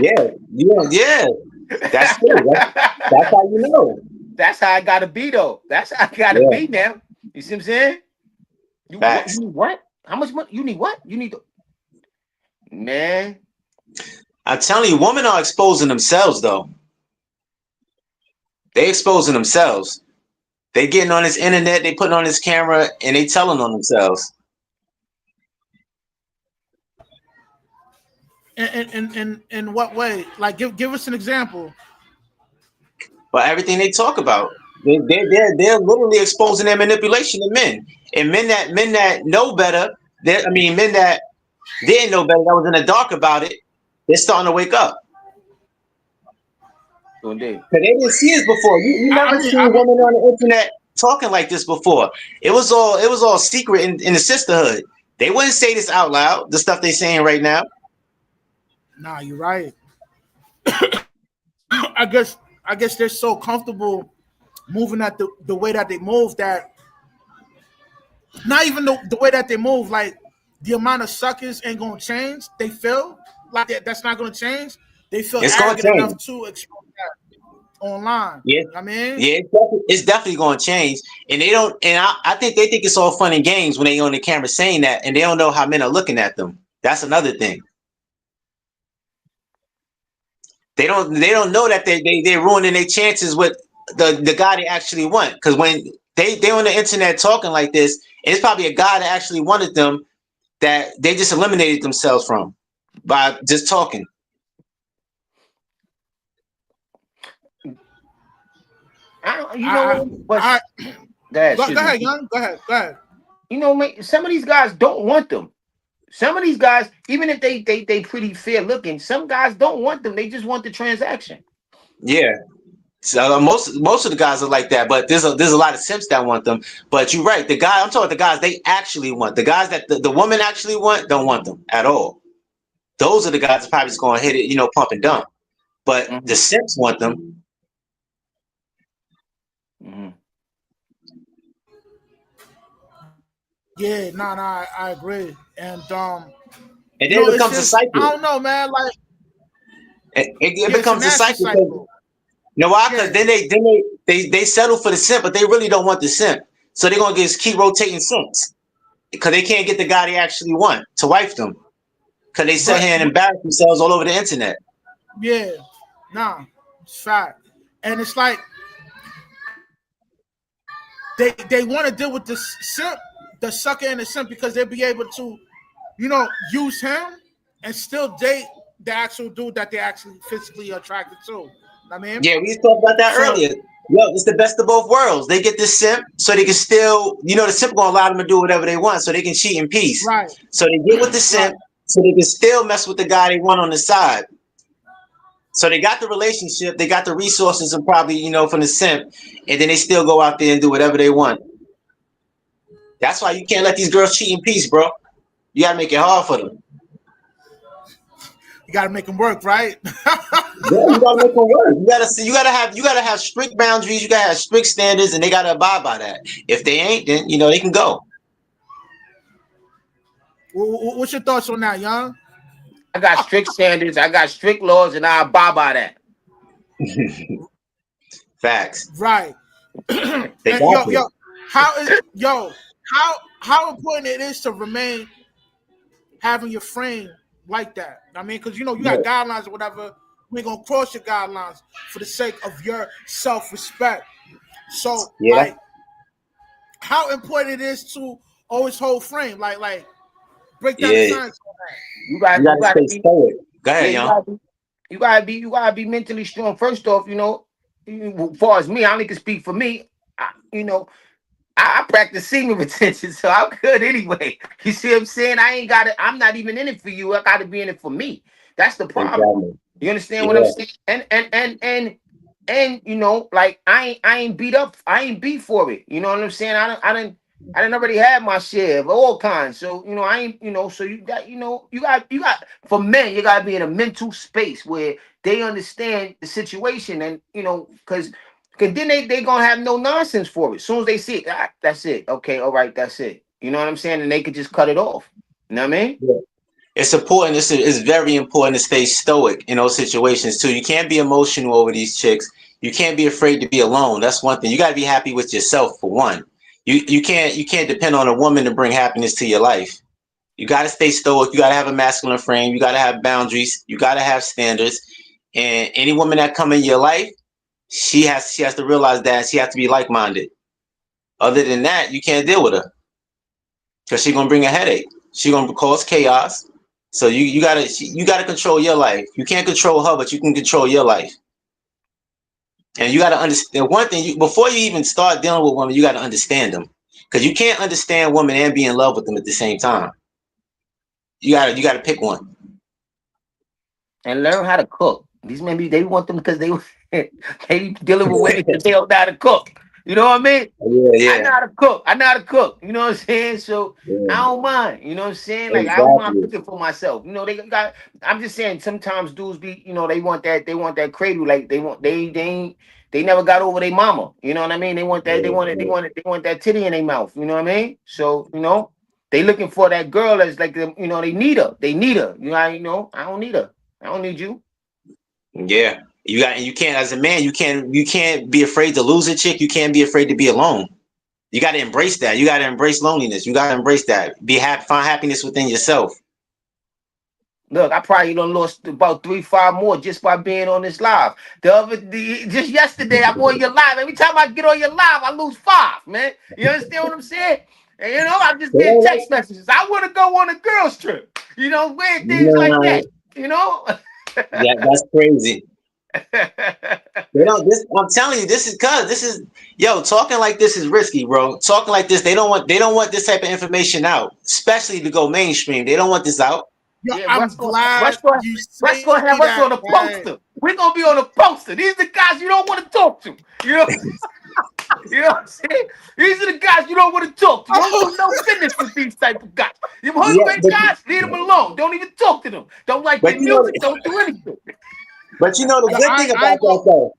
Yeah, yeah. That's true. That's how you know. That's how I gotta be though. That's how I gotta Yeah, be now. You see what I'm saying? You facts. need what? How much money? You need what? You need man. I'm telling you, women are exposing themselves though. They exposing themselves. They getting on this internet, they putting on this camera, and they telling on themselves. In what way? Like, give us an example. But everything they talk about, they're literally exposing their manipulation of men. And men that know better, I mean men that didn't know better, that was in the dark about it, they're starting to wake up. One day. Because they didn't see this before. You I never mean, seen women on the internet talking like this before. It was all secret in the sisterhood. They wouldn't say this out loud, the stuff they saying right now. nah, you're right. I guess they're so comfortable moving at the way that they move that not even the way that they move, like the amount of suckers ain't gonna change. They feel like that's not gonna change. They feel It's gonna arrogant enough change. to express that online. Yeah. I mean, Yeah, it's definitely going to change, and they don't. And I think they think it's all fun and games when they on the camera saying that, and they don't know how men are looking at them. That's another thing. They don't know that they're ruining their chances with the guy they actually want. Because when they on the internet talking like this, it's probably a guy that actually wanted them that they just eliminated themselves from by just talking. I don't, you I, know, but I, go ahead, go excuse me. ahead, young. Go ahead. You know, man, some of these guys don't want them. Some of these guys, even if they pretty fair looking, some guys don't want them. They just want the transaction. Yeah. So most of the guys are like that, but there's a lot of simps that want them. But you're right. I'm talking about the guys they actually want. The guys that the woman actually don't want them at all. Those are the guys that probably just going to hit it, pump and dump. But the Mm-hmm. simps want them. Mm-hmm. Yeah, I agree. And And you then know, it it's becomes a just I cycle. don't know, man. Like, It yeah, it's a becomes a nasty cycle. 'Cause cycle. you know why? Because Yeah, then they settle for the simp, but they really don't want the simp. So they're gonna just keep rotating simps because they can't get the guy they actually want to wife them. Because they sit but here and embarrass themselves all over the internet. yeah, nah, it's fact. And it's like they want to deal with the simp, the sucker and the simp because they'll be able to, use him and still date the actual dude that they actually physically attracted to. I mean, Yeah, we talked about that so earlier. Yo, it's the best of both worlds. They get this simp, so they can still, the simp gonna allow them to do whatever they want, so they can cheat in peace. right, So they get with the simp, right, so they can still mess with the guy they want on the side. So they got the relationship, they got the resources, and probably from the simp, and then they still go out there and do whatever they want. That's why you can't let these girls cheat in peace, bro. You gotta make it hard for them. you got to make them work, right? Yeah, you gotta make them work. You gotta see. You gotta have strict boundaries. You gotta have strict standards, and they gotta abide by that. If they ain't, then they can go. What's your thoughts on that, young? I got strict standards. I got strict laws, and I abide by that. Facts. Right. They And got to. how is yo how important it is to remain having your frame like that. I mean, because you Yeah, got guidelines or whatever. We ain't gonna cross your guidelines for the sake of your self respect. So, yeah, like, how important it is to always hold frame, like break down the yeah. science. You You gotta gotta stay be, stoic. Go yeah, ahead, young. you gotta be mentally strong. First off, as far as me, I only can speak for me. I practice semen retention, so I'm good anyway. You see what I'm saying? I ain't got it. I'm not even in it for you. I got to be in it for me. That's the problem. Exactly. You understand what I'm Yeah, saying? And like I ain't beat up. I ain't beat for it. You know what I'm saying? I didn't already have my share of all kinds. So I ain't. So you got for men. You got to be in a mental space where they understand the situation, and because then they gonna have no nonsense for it. As soon as they see it, that's it. Okay, all right, that's it. You know what I'm saying? And they could just cut it off. You know what I mean? yeah. It's important. It's very important to stay stoic in those situations too. You can't be emotional over these chicks. You can't be afraid to be alone. That's one thing. You got to be happy with yourself for one. You can't depend on a woman to bring happiness to your life. You got to stay stoic. You got to have a masculine frame. You got to have boundaries. You got to have standards. And any woman that come in your life, she has to realize that she has to be like minded. Other than that, you can't deal with her because she's gonna bring a headache. She's gonna cause chaos. So you gotta control your life. You can't control her, but you can control your life. And you gotta understand one thing. Before you even start dealing with women, you gotta understand them because you can't understand women and be in love with them at the same time. You gotta pick one. And learn how to cook. These men, they want them because they they dealing with women because they don't know how to cook. You know what I mean? Yeah, I yeah, know how to cook. I know how to cook. You know what I'm saying? So I yeah. don't mind. You know what I'm saying? Like I don't mind Exactly. cooking for myself. They got. I'm just saying. Sometimes dudes be. They want that. They want that cradle. Like they want. They ain't. They never got over their mama. You know what I mean? They want that. They Yeah, want it. They yeah. want it. They want that titty in their mouth. You know what I mean? So they looking for that girl that's like them. They need her. They need her. I don't need her. I don't need you. Yeah. You can't as a man, you can't be afraid to lose a chick. You can't be afraid to be alone. You got to embrace that. You got to embrace loneliness. You got to embrace that. Be happy, find happiness within yourself. Look, I probably done lost about 3, 5 more just by being on this live. Just yesterday, I'm on your live. Every time I get on your live, I lose 5, man. You understand what I'm saying? And I'm just They getting don't like text messages. I want to go on a girls trip. Weird things like nah, that. You know? yeah, that's crazy. They don't this I'm telling you, this is yo, talking like this is risky, bro. Talking like this, they don't want this type of information out, especially to go mainstream. They don't want this out. Yo, Yeah, I'm glad you Russ say gonna have us that, on a man. poster. We're gonna be on a poster. These are the guys you don't want to talk to. You know? You know what I'm saying? These are the guys you don't want to talk to. You don't do no business with these type of guys. You Yeah, husband guys, leave them alone. Don't even talk to them. Don't like but their you know music. Don't do anything. the Yo, good I, thing I about ain't that gonna. though.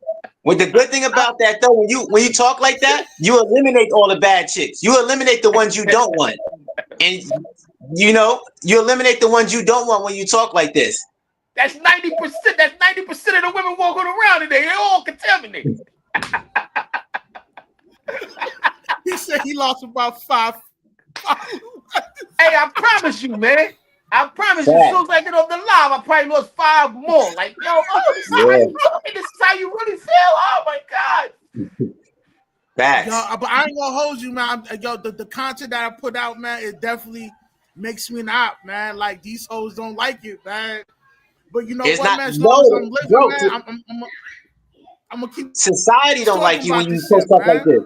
With the good thing I, about that though, when you talk like that, you eliminate all the bad chicks. You eliminate the ones you don't want. And you eliminate the ones you don't want when you talk like this. That's 90%. That's 90% of the women walking around today. They're all contaminated. he said he lost about five. Hey, I promise you, man. I promise you, as Fact. soon as I get off the live, I probably lost 5 more. Like, this is how Yeah. you talking. This is how you really feel. Oh my God. Yo, Facts. but I ain't gonna hold you, man. Yo, the content that I put out, man, it definitely makes me an op, man. Like these hoes don't like it, man. But you know It's what, not man? As long as no I'm living, bro. man, I'm gonna keep Society don't like talking you when about you this post shit, stuff like man. this.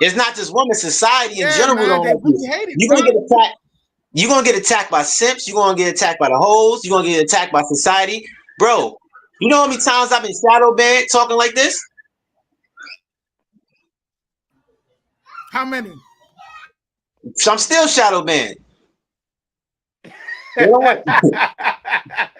It's not just women. Society in Yeah, general man. don't They like you. really hate it, You're gonna son. get attacked. You're gonna get attacked by simps. You're gonna get attacked by the hoes. You're gonna get attacked by society, bro. You know how many times I've been shadow banned talking like this? How many? So I'm still shadow banned. They don't want.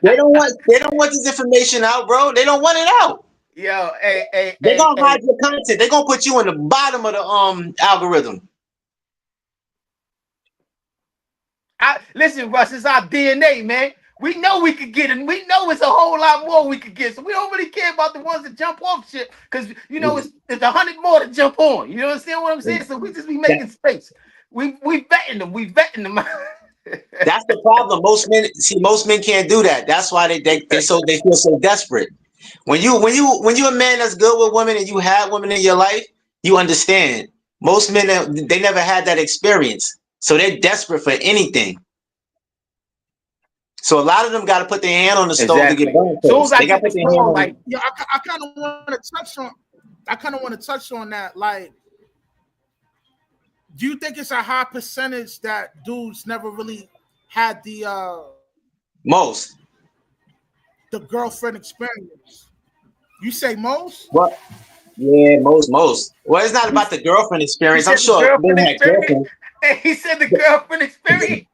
They don't want this information out, bro. They don't want it out. Yo, hey, hey, They hey, gonna hey. hide your content. They gonna put you in the bottom of the algorithm. Listen, Russ, it's our DNA, man. We know we could get it. We know it's a whole lot more we could get. So we don't really care about the ones that jump off shit because you know it's 100 more to jump on. You understand what I'm saying? So we just be making space. We vetting them. We vetting them. That's the problem. Most men can't do that. That's why they feel so desperate. When you a man that's good with women and you have women in your life, you understand. Most men they never had that experience, so they're desperate for anything. So a lot of them got to put their hand on the stove to get burned. So as I they got get to put the their hand on. like, yeah, I kind of want to touch on. I kind of want to touch on that. Like, do you think it's a high percentage that dudes never really had the girlfriend experience? You say most? What? Yeah, most. Well, it's not about the girlfriend experience. I'm sure men had girlfriends. He said the girlfriend experience.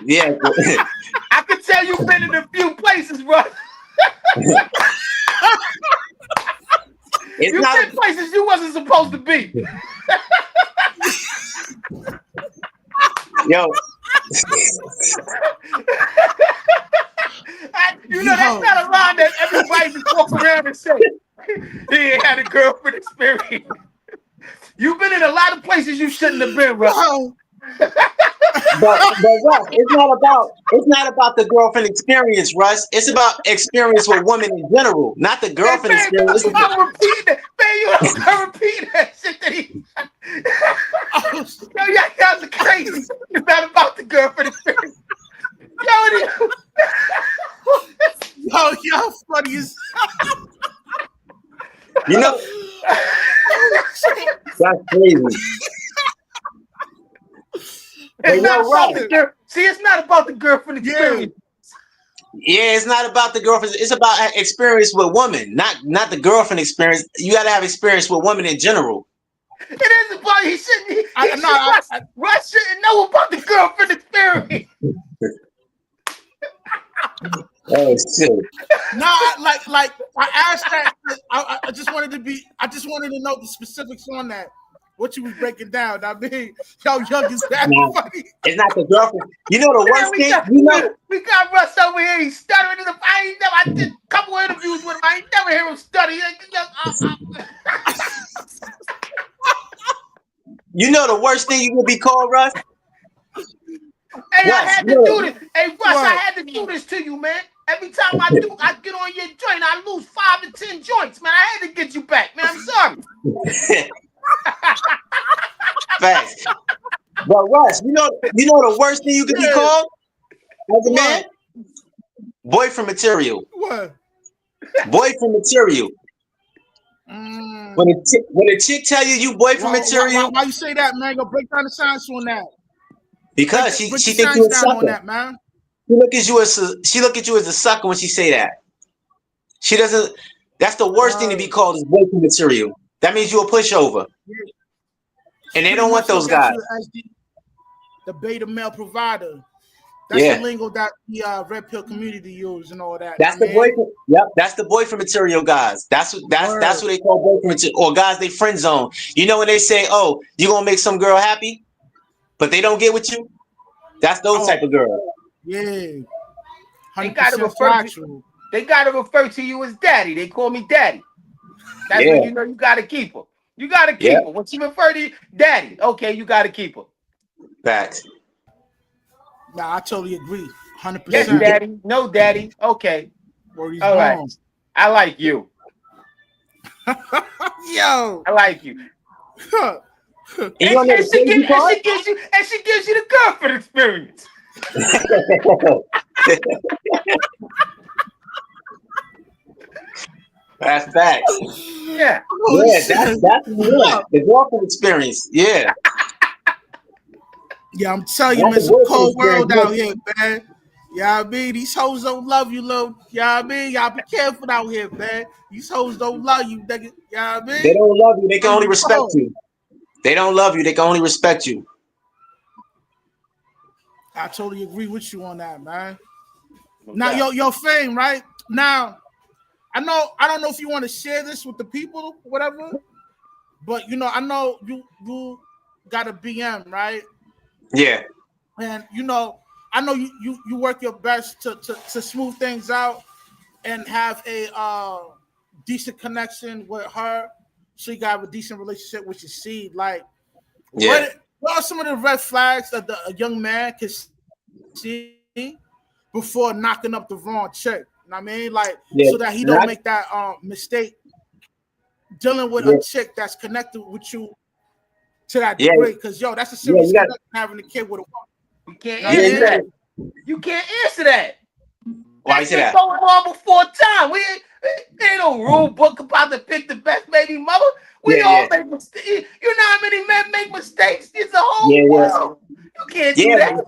Yeah. I could tell you've been in a few places, bro. You've been places you wasn't supposed to be. Yo. That's not a line that everybody just walk around and say. He ain't had a girlfriend experience. You've been in a lot of places you shouldn't have been, bro. But Russ, it's not about the girlfriend experience, Russ. It's about experience with women in general, not the girlfriend experience. You gotta repeat that. Man, you gotta repeat that shit that he. Yo, y'all are crazy. It's not about the girlfriend experience. Y'all funny as. You know, that's crazy. It's not about the girlfriend experience. Yeah, it's not about the girlfriend. It's about experience with women, not the girlfriend experience. You got to have experience with women in general. It is about he shouldn't. Russ shouldn't know about the girlfriend experience. Oh shit! No, like I asked that. I just wanted to know the specifics on that. What you was breaking down? I mean, yo, Young is that funny. It's not the girlfriend. You know the worst thing. We got Russ over here. He's stuttering. I did a couple of interviews with him. I ain't never hear him stutter. You know the worst thing you could be called, Russ. Hey, Russ, I had to do this. Hey, Russ, I had to do this to you, man. Every time I get on your joint, I lose 5 to 10 joints, man. I had to get you back, man. I'm sorry. Facts. But Russ, you know the worst thing you could be called as a man? Boyfriend material. What? Boyfriend material. When a chick tell you boyfriend material, why you say that, man? Go break down the science on that. Because she thinks you a sucker. On that, man. She look at you as a sucker when she say that. She doesn't. That's the worst thing to be called is boyfriend material. That means you a pushover. Yeah. And they don't want those guys. As the beta male provider. That's the lingo that the red pill community use and all that. That's the boyfriend. Yep, that's the boyfriend material guys. That's what they call boyfriend material, or guys they friend zone. You know when they say, "Oh, you gonna make some girl happy," but they don't get with you. That's those type of girls. Yeah. They gotta refer to you as daddy. They call me daddy. That's when you know you gotta keep her. You gotta keep her. When she refer to you, daddy, okay, you gotta keep her. Facts. Nah, I totally agree. 100%. Yes, daddy. No, daddy. Okay. All right. I like you. Yo. I like you. And she gives you the girlfriend experience. That's facts. Yeah. That's the girlfriend experience. Yeah. Yeah, I'm telling you, it's a cold world out here, man. Yeah, I mean, these hoes don't love you, little. Yeah, I mean, y'all be careful out here, man. These hoes don't love you, nigga. Yeah, I mean, they don't love you. They can only respect you. They don't love you. They can only respect you. I totally agree with you on that, man. Now, your fame, right? Now, I don't know if you want to share this with the people, whatever. But I know you got a BM, right? Yeah. And I know you work your best to smooth things out and have a decent connection with her, so you got a decent relationship with your seed. Like, Yeah. what are some of the red flags that a young man can see before knocking up the wrong chick? You know what I mean? Like, Yeah. so that he don't make that mistake dealing with a Yeah. chick that's connected with you to that Yeah. degree. Because yo, that's a Yeah. serious You got. connection having a kid with a woman. You can't You know what I Yeah. answer You mean? got. that. You can't answer that. Why you That say shit that? going on before time. We ain't no rule book about to pick the best baby mother. We Yeah. all Yeah. make mistakes. You know how many men make mistakes? It's a whole Yeah. Yeah. world. You can't do Yeah, that.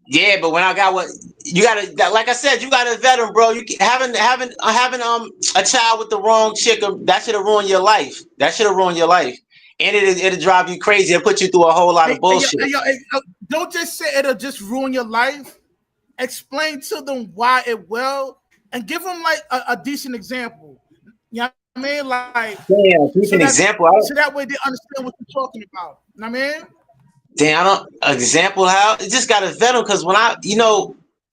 yeah, but when I got what you gotta, like I said, you gotta vet them, bro. Having a child with the wrong chick, that should have ruined your life. That should have ruined your life, and it'll drive you crazy. It'll put you through a whole lot of bullshit. Don't just say it'll just ruin your life. Explain to them why it will, and give them like a decent example. You know what I mean? Like, Damn, keep an example. so that way they understand what you're talking about. You know what I mean? Damn, I don't example how it just gotta vet them because when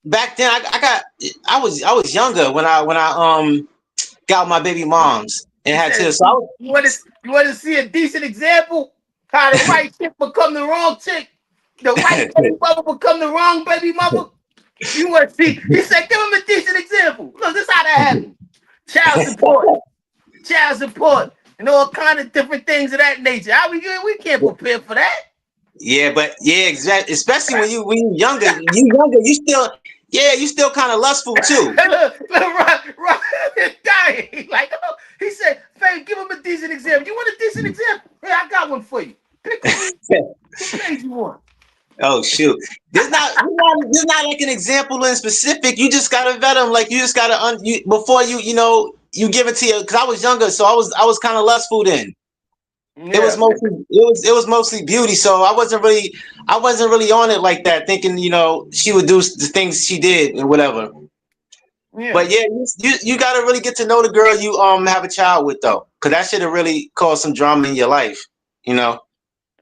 back then I was younger when I got my baby moms and You had said kids. So I was, you want to see a decent example? How the right chick become the wrong chick? The right baby mother become the wrong baby mother? You want to see? He said, give him a decent example. Look, this is how that happened. Child support, and all kind of different things of that nature. How we can't prepare for that. Yeah, but yeah, exactly. Especially when you younger, you still kind of lustful too. Look, Ron is dying. Like, oh, he said, Faye, give him a decent example. You want a decent example? Yeah, I got one for you. Pick one. What page you want? Oh shoot, there's not like an example in specific. You just gotta vet them. Like you just gotta before you give it to you. Because I was younger, so I was kind of lustful then. It was Yeah, mostly mostly beauty, so I wasn't really on it like that, thinking she would do the things she did and whatever. yeah. But yeah, you gotta really get to know the girl you have a child with though, because that should have really caused some drama in your life, you know.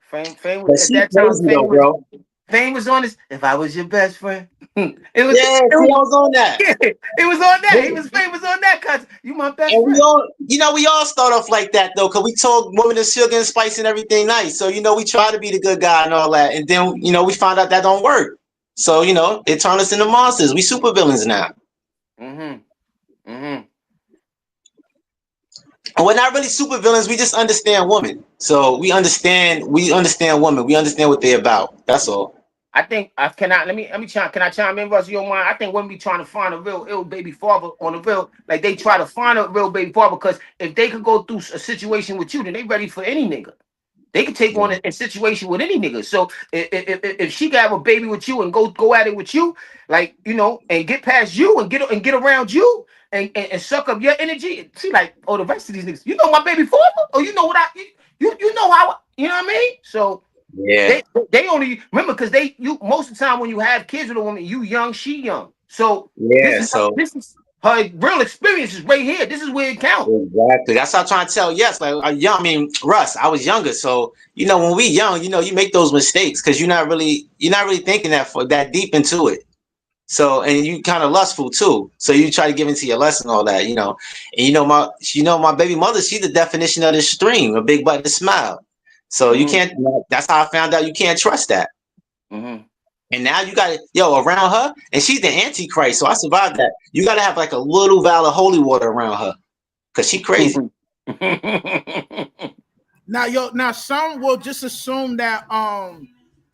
Fame But at she that time. crazy though, bro. Fame was on this. If I was your best friend, it was. Yeah, It see, I was. was on that. It was on that. Fame was on that. Cause you my best And we friend. all, we all start off like that though, because we told women the sugar and spice and everything nice. So we try to be the good guy and all that, and then we find out that don't work. So it turned us into monsters. We super villains now. Mm-hmm. Mm-hmm. And we're not really super villains. We just understand women. So we understand women. We understand what they're about. That's all. I think I cannot. Let me chime. Can I chime in, Russ? You don't mind? I think when we trying to find a real ill baby father on the real, like they try to find a real baby father because if they could go through a situation with you, then they ready for any nigga. They could take on a situation with any nigga. So if she got a baby with you and go at it with you, like and get past you and get around you and suck up your energy, she like, oh, the rest of these niggas, my baby father, or you know what you know how you know what I mean? So Yeah. they only remember because you most of the time when you have kids with a woman, you young, she young. So Yeah. So this is her real experience is right here. This is where it counts. exactly. That's what I'm trying to tell. Yes, like young. I mean, Russ. I was younger, so when we young, you make those mistakes because you're not really thinking that deep into it. So and you kind of lustful too. So you try to give into your lesson, all that, And my baby mother. She's the definition of the stream, a big butt and a smile. So you Mm-hmm. can't. That's how I found out you can't trust that. Mm-hmm. And now you got around her, and she's the antichrist. So I survived that. You got to have like a little vial of holy water around her, cause she crazy. Now some will just assume that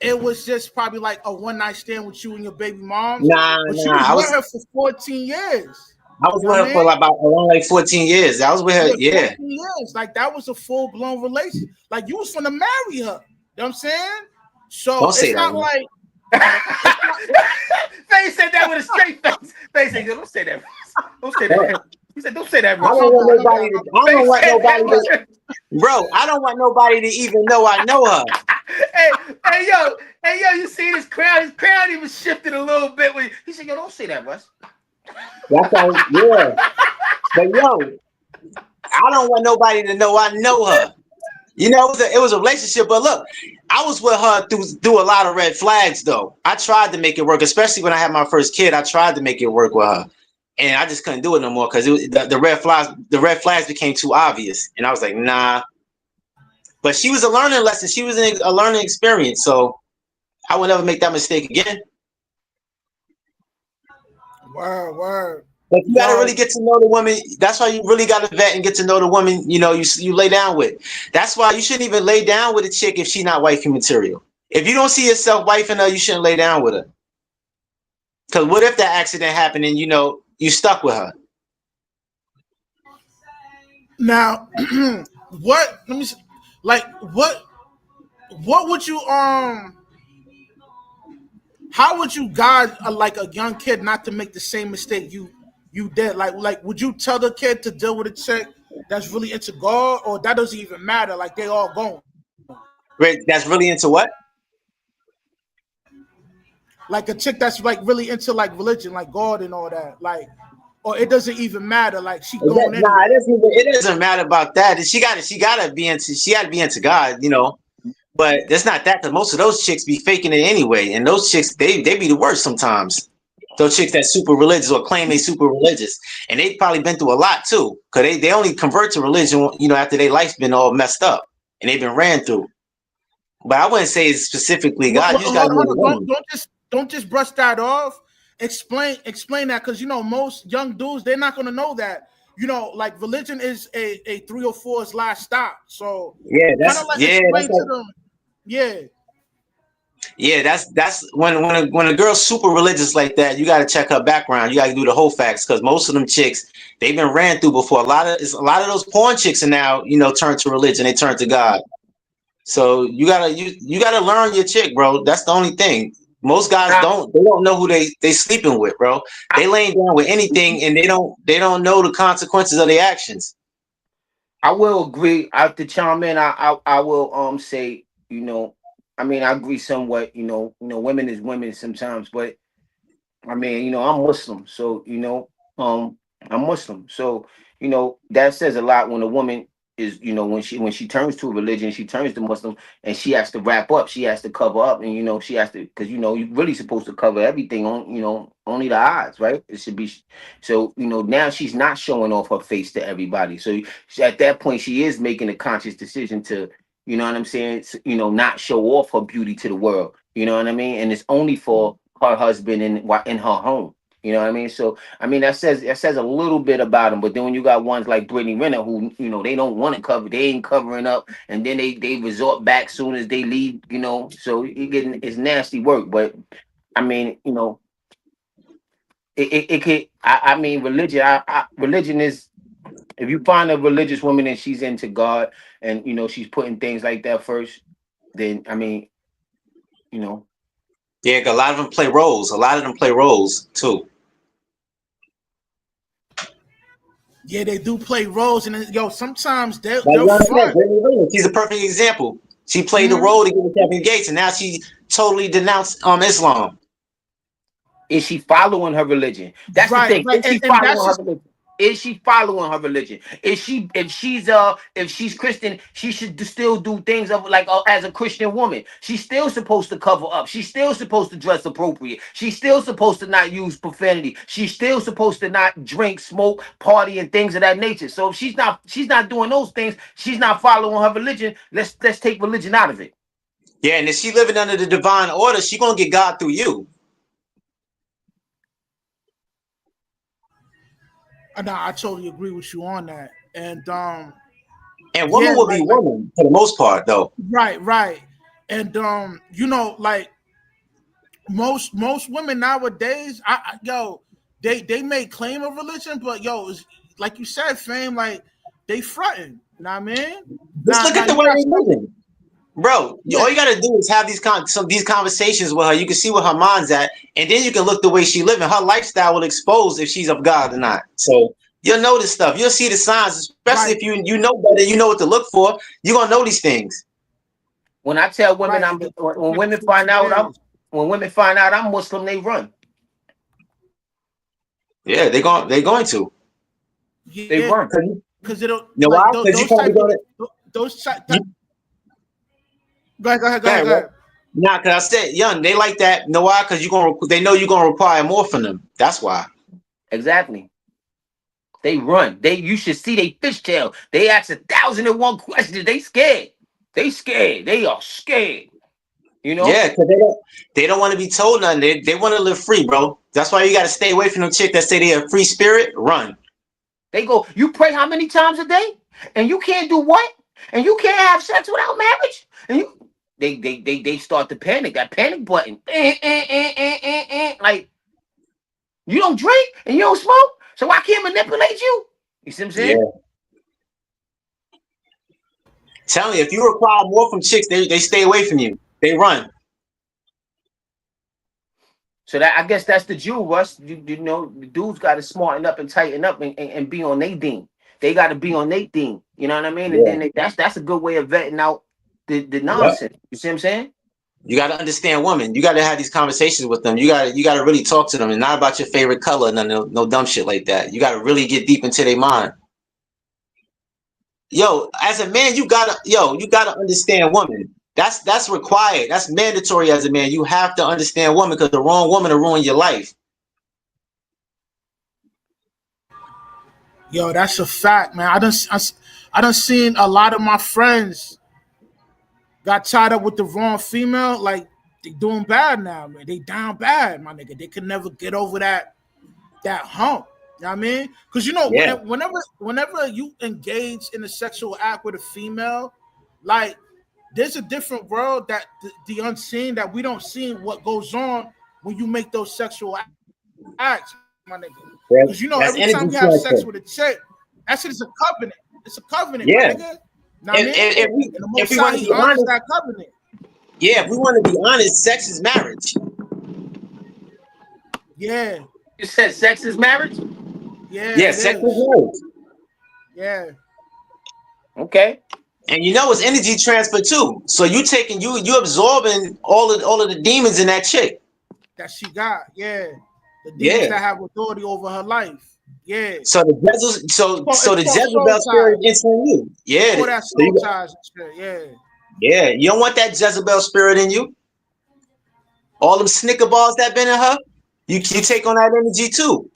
it was just probably like a one night stand with you and your baby moms, Nah, but you nah. was I with was her for 14 years. I was You know with what I her for mean? like about around like 14 years. I was with her, Yeah, yeah. 14 years. Like that was a full blown relation. Like you was gonna marry her. You know what I'm saying? So Don't say it's that, not man. like it's not. Faye said that with a straight face. Faye said, "Don't say that. Russ. Don't say that." He said, "Don't say that, I Russ." don't want nobody to. I Faye don't want said that nobody with. to, bro. I don't want nobody to even know I know her. Hey, hey, yo, you see this crown? His crown even shifted a little bit. He said, "Yo, don't say that, Russ." That's all. Yeah, but I don't want nobody to know I know her. it was a relationship. But look, I was with her through a lot of red flags, though. I tried to make it work, especially when I had my first kid. I tried to make it work with her, and I just couldn't do it no more because the red flags became too obvious, and I was like, nah. But she was a learning lesson. She was a learning experience, so I would never make that mistake again. Word, word. But you got to really Yo, get to know the woman. That's why you really got to vet and get to know the woman. You lay down with. That's why you shouldn't even lay down with a chick if she not wifey material. If you don't see yourself wifing her, you shouldn't lay down with her. Because what if that accident happened and you stuck with her? now, what? Let me like what? What would you How would you guide like a young kid not to make the same mistake you did? Like would you tell the kid to deal with a chick that's really into God, or that doesn't even matter? Like they all going. That's really into what? Like a chick that's like really into like religion, like God and all that. Like, or it doesn't even matter. Like she going Nah, anyway. it doesn't matter about that. She got to be into God. But it's not that because most of those chicks be faking it anyway, and those chicks they be the worst sometimes. Those chicks that super religious or claim they super religious, and they probably been through a lot too, because they only convert to religion, after their life's been all messed up and they've been ran through. But I wouldn't say it's specifically God. You just got to Hold know on, the woman. don't just brush that off. Explain that, because most young dudes, they're not gonna know that. Like religion is a 304's last stop. So Yeah, kind of that's like yeah, that's explain to like them. Yeah, yeah, that's when a girl's super religious like that, you got to check her background. You got to do the whole facts because most of them chicks they've been ran through before. A lot of those porn chicks are now turn to religion. They turn to God. So you gotta learn your chick, bro. That's the only thing. Most guys I, don't know who they sleeping with, bro. I They laying down with anything and they don't know the consequences of their actions. I will agree. I have to chime in. I will say, I mean, I agree somewhat. Women is women sometimes, but I mean, I'm Muslim, so I'm Muslim, so that says a lot when a woman is, when she turns to a religion, she turns to Muslim, and she has to wrap up, she has to cover up, and she has to, because you're really supposed to cover everything on, only the eyes, right? It should be so. Now she's not showing off her face to everybody, so at that point she is making a conscious decision to, you know what I'm saying, not show off her beauty to the world. You know what I mean? And it's only for her husband in her home. You know what I mean? So I mean that says a little bit about them. But then when you got ones like Brittany Renner who they don't want to cover, they ain't covering up, and then they resort back soon as they leave. So you getting it's nasty work. But I mean it could. I mean religion. Religion is, if you find a religious woman and she's into God and she's putting things like that first, then I mean you know Yeah, 'cause a lot of them play roles. A lot of them play roles too. yeah, they do play roles, and sometimes Like they'll Yana said, front. Brittany Renner, she's a perfect example. She played the Mhm. role to get with Kevin Gates, and now she totally denounced Islam. Is she following her religion? That's the Right, thing. right, Is she and that's following her just religion? Is she following her religion? Is she if she's Christian, she should still do things of like as a Christian woman. She's still supposed to cover up. She's still supposed to dress appropriate. She's still supposed to not use profanity. She's still supposed to not drink, smoke, party, and things of that nature. So if she's not doing those things, she's not following her religion. Let's take religion out of it. Yeah, and if she living under the divine order, she gonna get God through you. no, I totally agree with you on that. And And woman yeah, will be woman for the most part, though. right, and like most women nowadays, they may claim a religion, but it's, like you said, fame, like they fronting. You know what I mean? Just look Now at the you way got they some, living. Bro, yeah, all you gotta do is have these conversations with her. You can see where her mind's at, and then you can look the way she living. Her lifestyle will expose if she's of God or not. So you'll know this stuff. You'll see the signs, especially right, if you know better. You know what to look for. You're gonna know these things. When I tell women right, I'm and when that's women what find she out I'm is. when women find out I'm Muslim, they run. Yeah, they're going to. They Yeah, run. because it'll You know like why? Because you those probably type of gonna those type. you, Go ahead, go ahead, go Go ahead, ahead, go Russ. ahead. Nah, cause I said, young, they like that. You know why? Cause they know you're gonna require more from them. That's why. Exactly. They run. You should see they fishtail. They ask 1,001 questions. They scared. They scared. They are scared. You know? Yeah, cause they don't want to be told nothing. They want to live free, bro. That's why you got to stay away from them chick that say they a free spirit. Run. They go, you pray how many times a day? And you can't do what? And you can't have sex without marriage? And you they start to panic. That panic button. Like, you don't drink and you don't smoke, so I can't manipulate you. You see what I'm saying? Yeah. Tell you, if you require more from chicks, they stay away from you. They run. So that, I guess that's the Jew, Russ. You know, the dudes got to smarten up and tighten up and be on their thing. They got to be on their thing. You know what I mean? And Yeah. then that's a good way of vetting out the Yep. nonsense. You see what I'm saying? You got to understand women. You got to have these conversations with them. You got to really talk to them, and not about your favorite color, no dumb shit like that. You got to really get deep into their mind. Yo, as a man, you gotta understand women. That's required. That's mandatory as a man. You have to understand women because the wrong woman will ruin your life. Yo, that's a fact, man. I done seen a lot of my friends got tied up with the wrong female. Like they doing bad now, man. They down bad, my nigga. They could never get over that hump. You know what I mean? Because you know, Yeah, whenever you engage in a sexual act with a female, like there's a different world that the unseen that we don't see what goes on when you make those sexual acts, my nigga. Because you know, every that's time you energy have sex with transfer. a chick, that shit is a covenant. It's a covenant, my Yeah, nigga. You know what I if, mean? if, if we And the if most we High, want to he be honors honest, that covenant. yeah, if we want to be honest, sex is marriage. Yeah, You said sex is marriage? yeah, Yeah, it sex is is. marriage, Yeah, Okay. and you know it's energy transfer too. So you absorbing all of the demons in that chick. that she got. Yeah, the demons Yeah. that have authority over her life. Yeah, So the Jezebel, so it's the called soul Jezebel spirit ties. is entering you. It's Yeah. called that So soul you, ties and shit. Yeah, yeah, you don't want that Jezebel spirit in you. All them Snicker bars that been in her, you take on that energy too.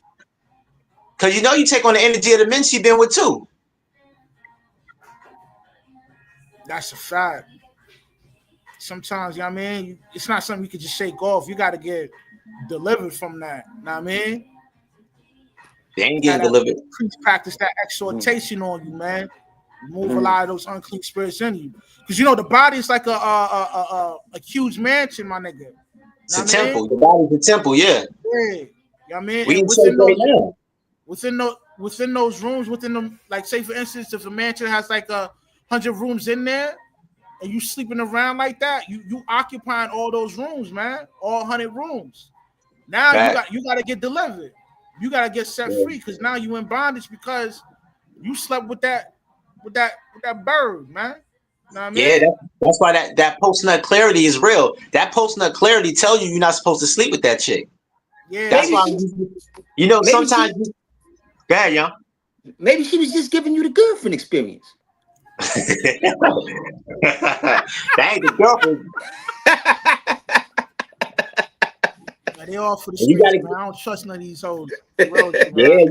Cause you know you take on the energy of the men she been with too. that's a fact. Sometimes, you know what I mean? It's not something you can just shake off. You got to get delivered from that. You know what I mean? They ain't Got getting to delivered. practice that exhortation on you, man. Remove a lot of those unclean spirits in you. Because, you know, the body is like a huge mansion, my nigga. You It's know a what I mean? temple. The body's a temple, yeah. Yeah. You know what I mean? We And in church right now. within those rooms, within them, like say for instance, if a mansion has like 100 rooms in there, and you sleeping around like that, you occupying all those rooms, man, all 100 rooms. Now Fact. you got to get delivered. You got to get set Yeah, free because now you in bondage because you slept with that bird, man. You know what I yeah, mean? that's why that post nut clarity is real. That post nut clarity tells you you're not supposed to sleep with that chick. Yeah, That's Maybe why she maybe sometimes she go ahead, young. maybe she was just giving you the girlfriend experience. That ain't the girlfriend. man, they all for the You streets, gotta man. I don't trust none of these hoes. Be real with you, yeah, man.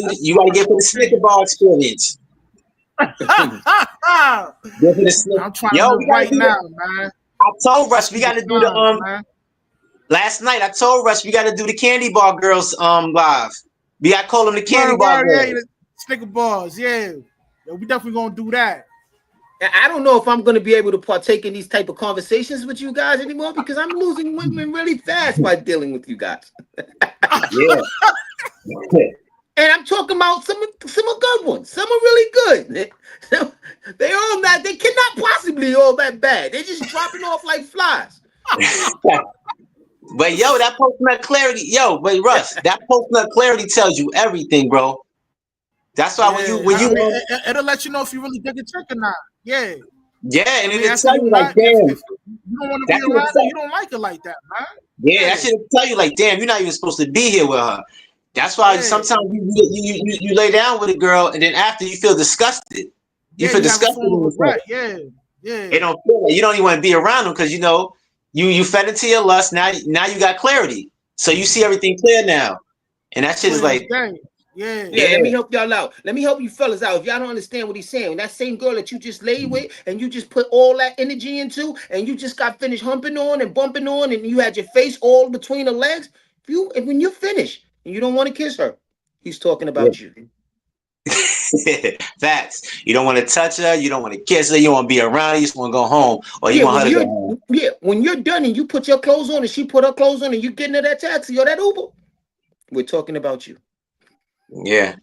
That's you my gotta get for personal the Snicker opinion. bar experience. Get for the Snicker. I'm trying to Yo, we live gotta right do now, the man. I told I Russ we see the gotta do the signs, man. last night I told Russ we gotta do the candy bar girls live. We gotta call them the candy Word, bar word, yeah, girls. the Snicker bars, yeah. Yeah, we definitely gonna do that. And I don't know if I'm going to be able to partake in these type of conversations with you guys anymore because I'm losing women really fast by dealing with you guys. Yeah. And I'm talking about some are good ones. Some are really good. They all not. They cannot possibly all that bad. They're just dropping off like flies. But yo, that post nut clarity, but Russ, that post nut clarity tells you everything, bro. That's why when you Yeah, when I you mean, it'll let you know if you really dig a trick or not. Yeah, yeah, and I mean, it'll after tell you you like, not, if damn, you don't want to be that should around her, tell, you don't like her like that, man. yeah, that Yeah, should tell you like, damn, you're not even supposed to be here with her. That's why yeah, sometimes you lay down with a girl and then after you feel disgusted. You yeah. feel You have a disgusted form in of yourself. regret. Yeah, Yeah. It don't feel like you don't even want to be around them because you know you fed into your lust. Now you got clarity, so you see everything clear now, and that shit is Clear as like day. Yeah. Yeah, yeah, let me help y'all out. Let me help you fellas out. If y'all don't understand what he's saying, that same girl that you just laid with and you just put all that energy into and you just got finished humping on and bumping on and you had your face all between the legs, if when you're finished and you don't want to kiss her, he's talking yeah. about you. Facts. You don't want to touch her. You don't want to kiss her. You want to be around her. You just want to go home, or you want her to go home. When you're done and you put your clothes on and she put her clothes on and you get into that taxi or that Uber, we're talking about you. Yeah,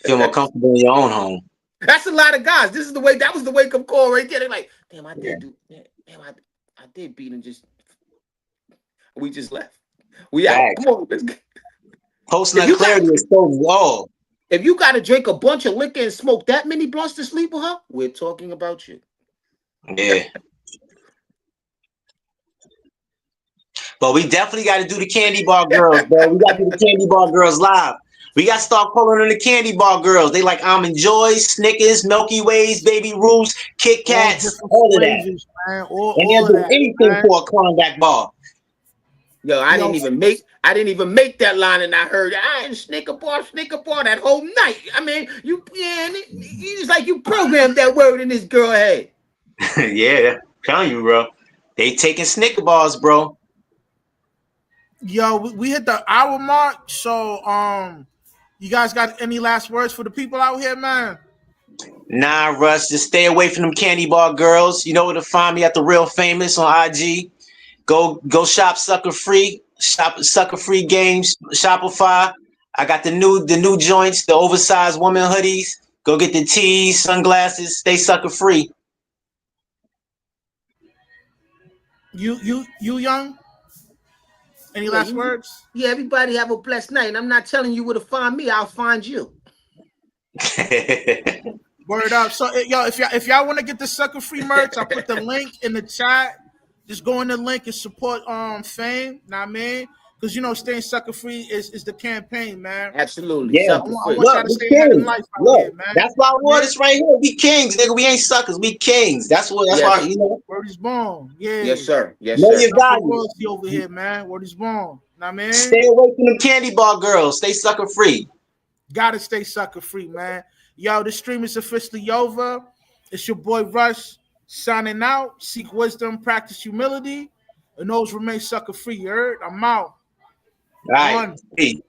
feel more comfortable in your own home. That's a lot of guys. That was the wake up call right there. They're like, damn, I Yeah. did do, damn, I did beat and we just left. We out. Facts. Come on, let's get. Posting If that you got, clarity is so low. if you got to drink a bunch of liquor and smoke that many blunts to sleep with her, we're talking about you. Yeah. But we definitely got to do the candy bar girls, bro. We got to do the candy bar girls live. We got to start calling them the candy bar girls. They like almond joys, Snickers, Milky Ways, Baby Ruths, Kit All Kats, different all of that. flavors, man. And All they'll of do that, anything man. for a Klondike bar. Yo, I Yo, didn't even make that line, and I heard I ain't snicker bar that whole night. I mean, it's like you programmed that word in this girl head. Yeah, I'm telling you, bro. They taking Snicker bars, bro. yo, we hit the hour mark. So, you guys got any last words for the people out here, man? Nah, Russ, just stay away from them candy bar girls. You know where to find me at the Real Famous on IG. Go shop sucker free. Shop sucker free games. Shopify. I got the new joints, the oversized woman hoodies. Go get the tees, sunglasses. Stay sucker free. You young? Any Yeah, last words? everybody have a blessed night. And I'm not telling you where to find me. I'll find you. Word up. So, yo, if y'all want to get the sucker free merch, I'll put the link in the chat. Just go in the link and support Fame. Know what I mean? Because staying sucker free is the campaign, man. Absolutely, Yeah. sucker I free. want y'all Look, to we stay ahead in kings. life out Look, here, man. that's why I wore Man, this right here. We kings, nigga. We ain't suckers. We kings. That's why, Yes, word is born. Yeah. yes, sir. Yes, know sir. your Enough of value. royalty over here, man. Word is born. Know what I Stay mean? away from them candy bar girls. Stay sucker free. Gotta stay sucker free, man. Yo, the stream is officially over. It's your boy Rush signing out. Seek wisdom, practice humility, and those remain sucker free. You heard? I'm out. All right. One. Peace.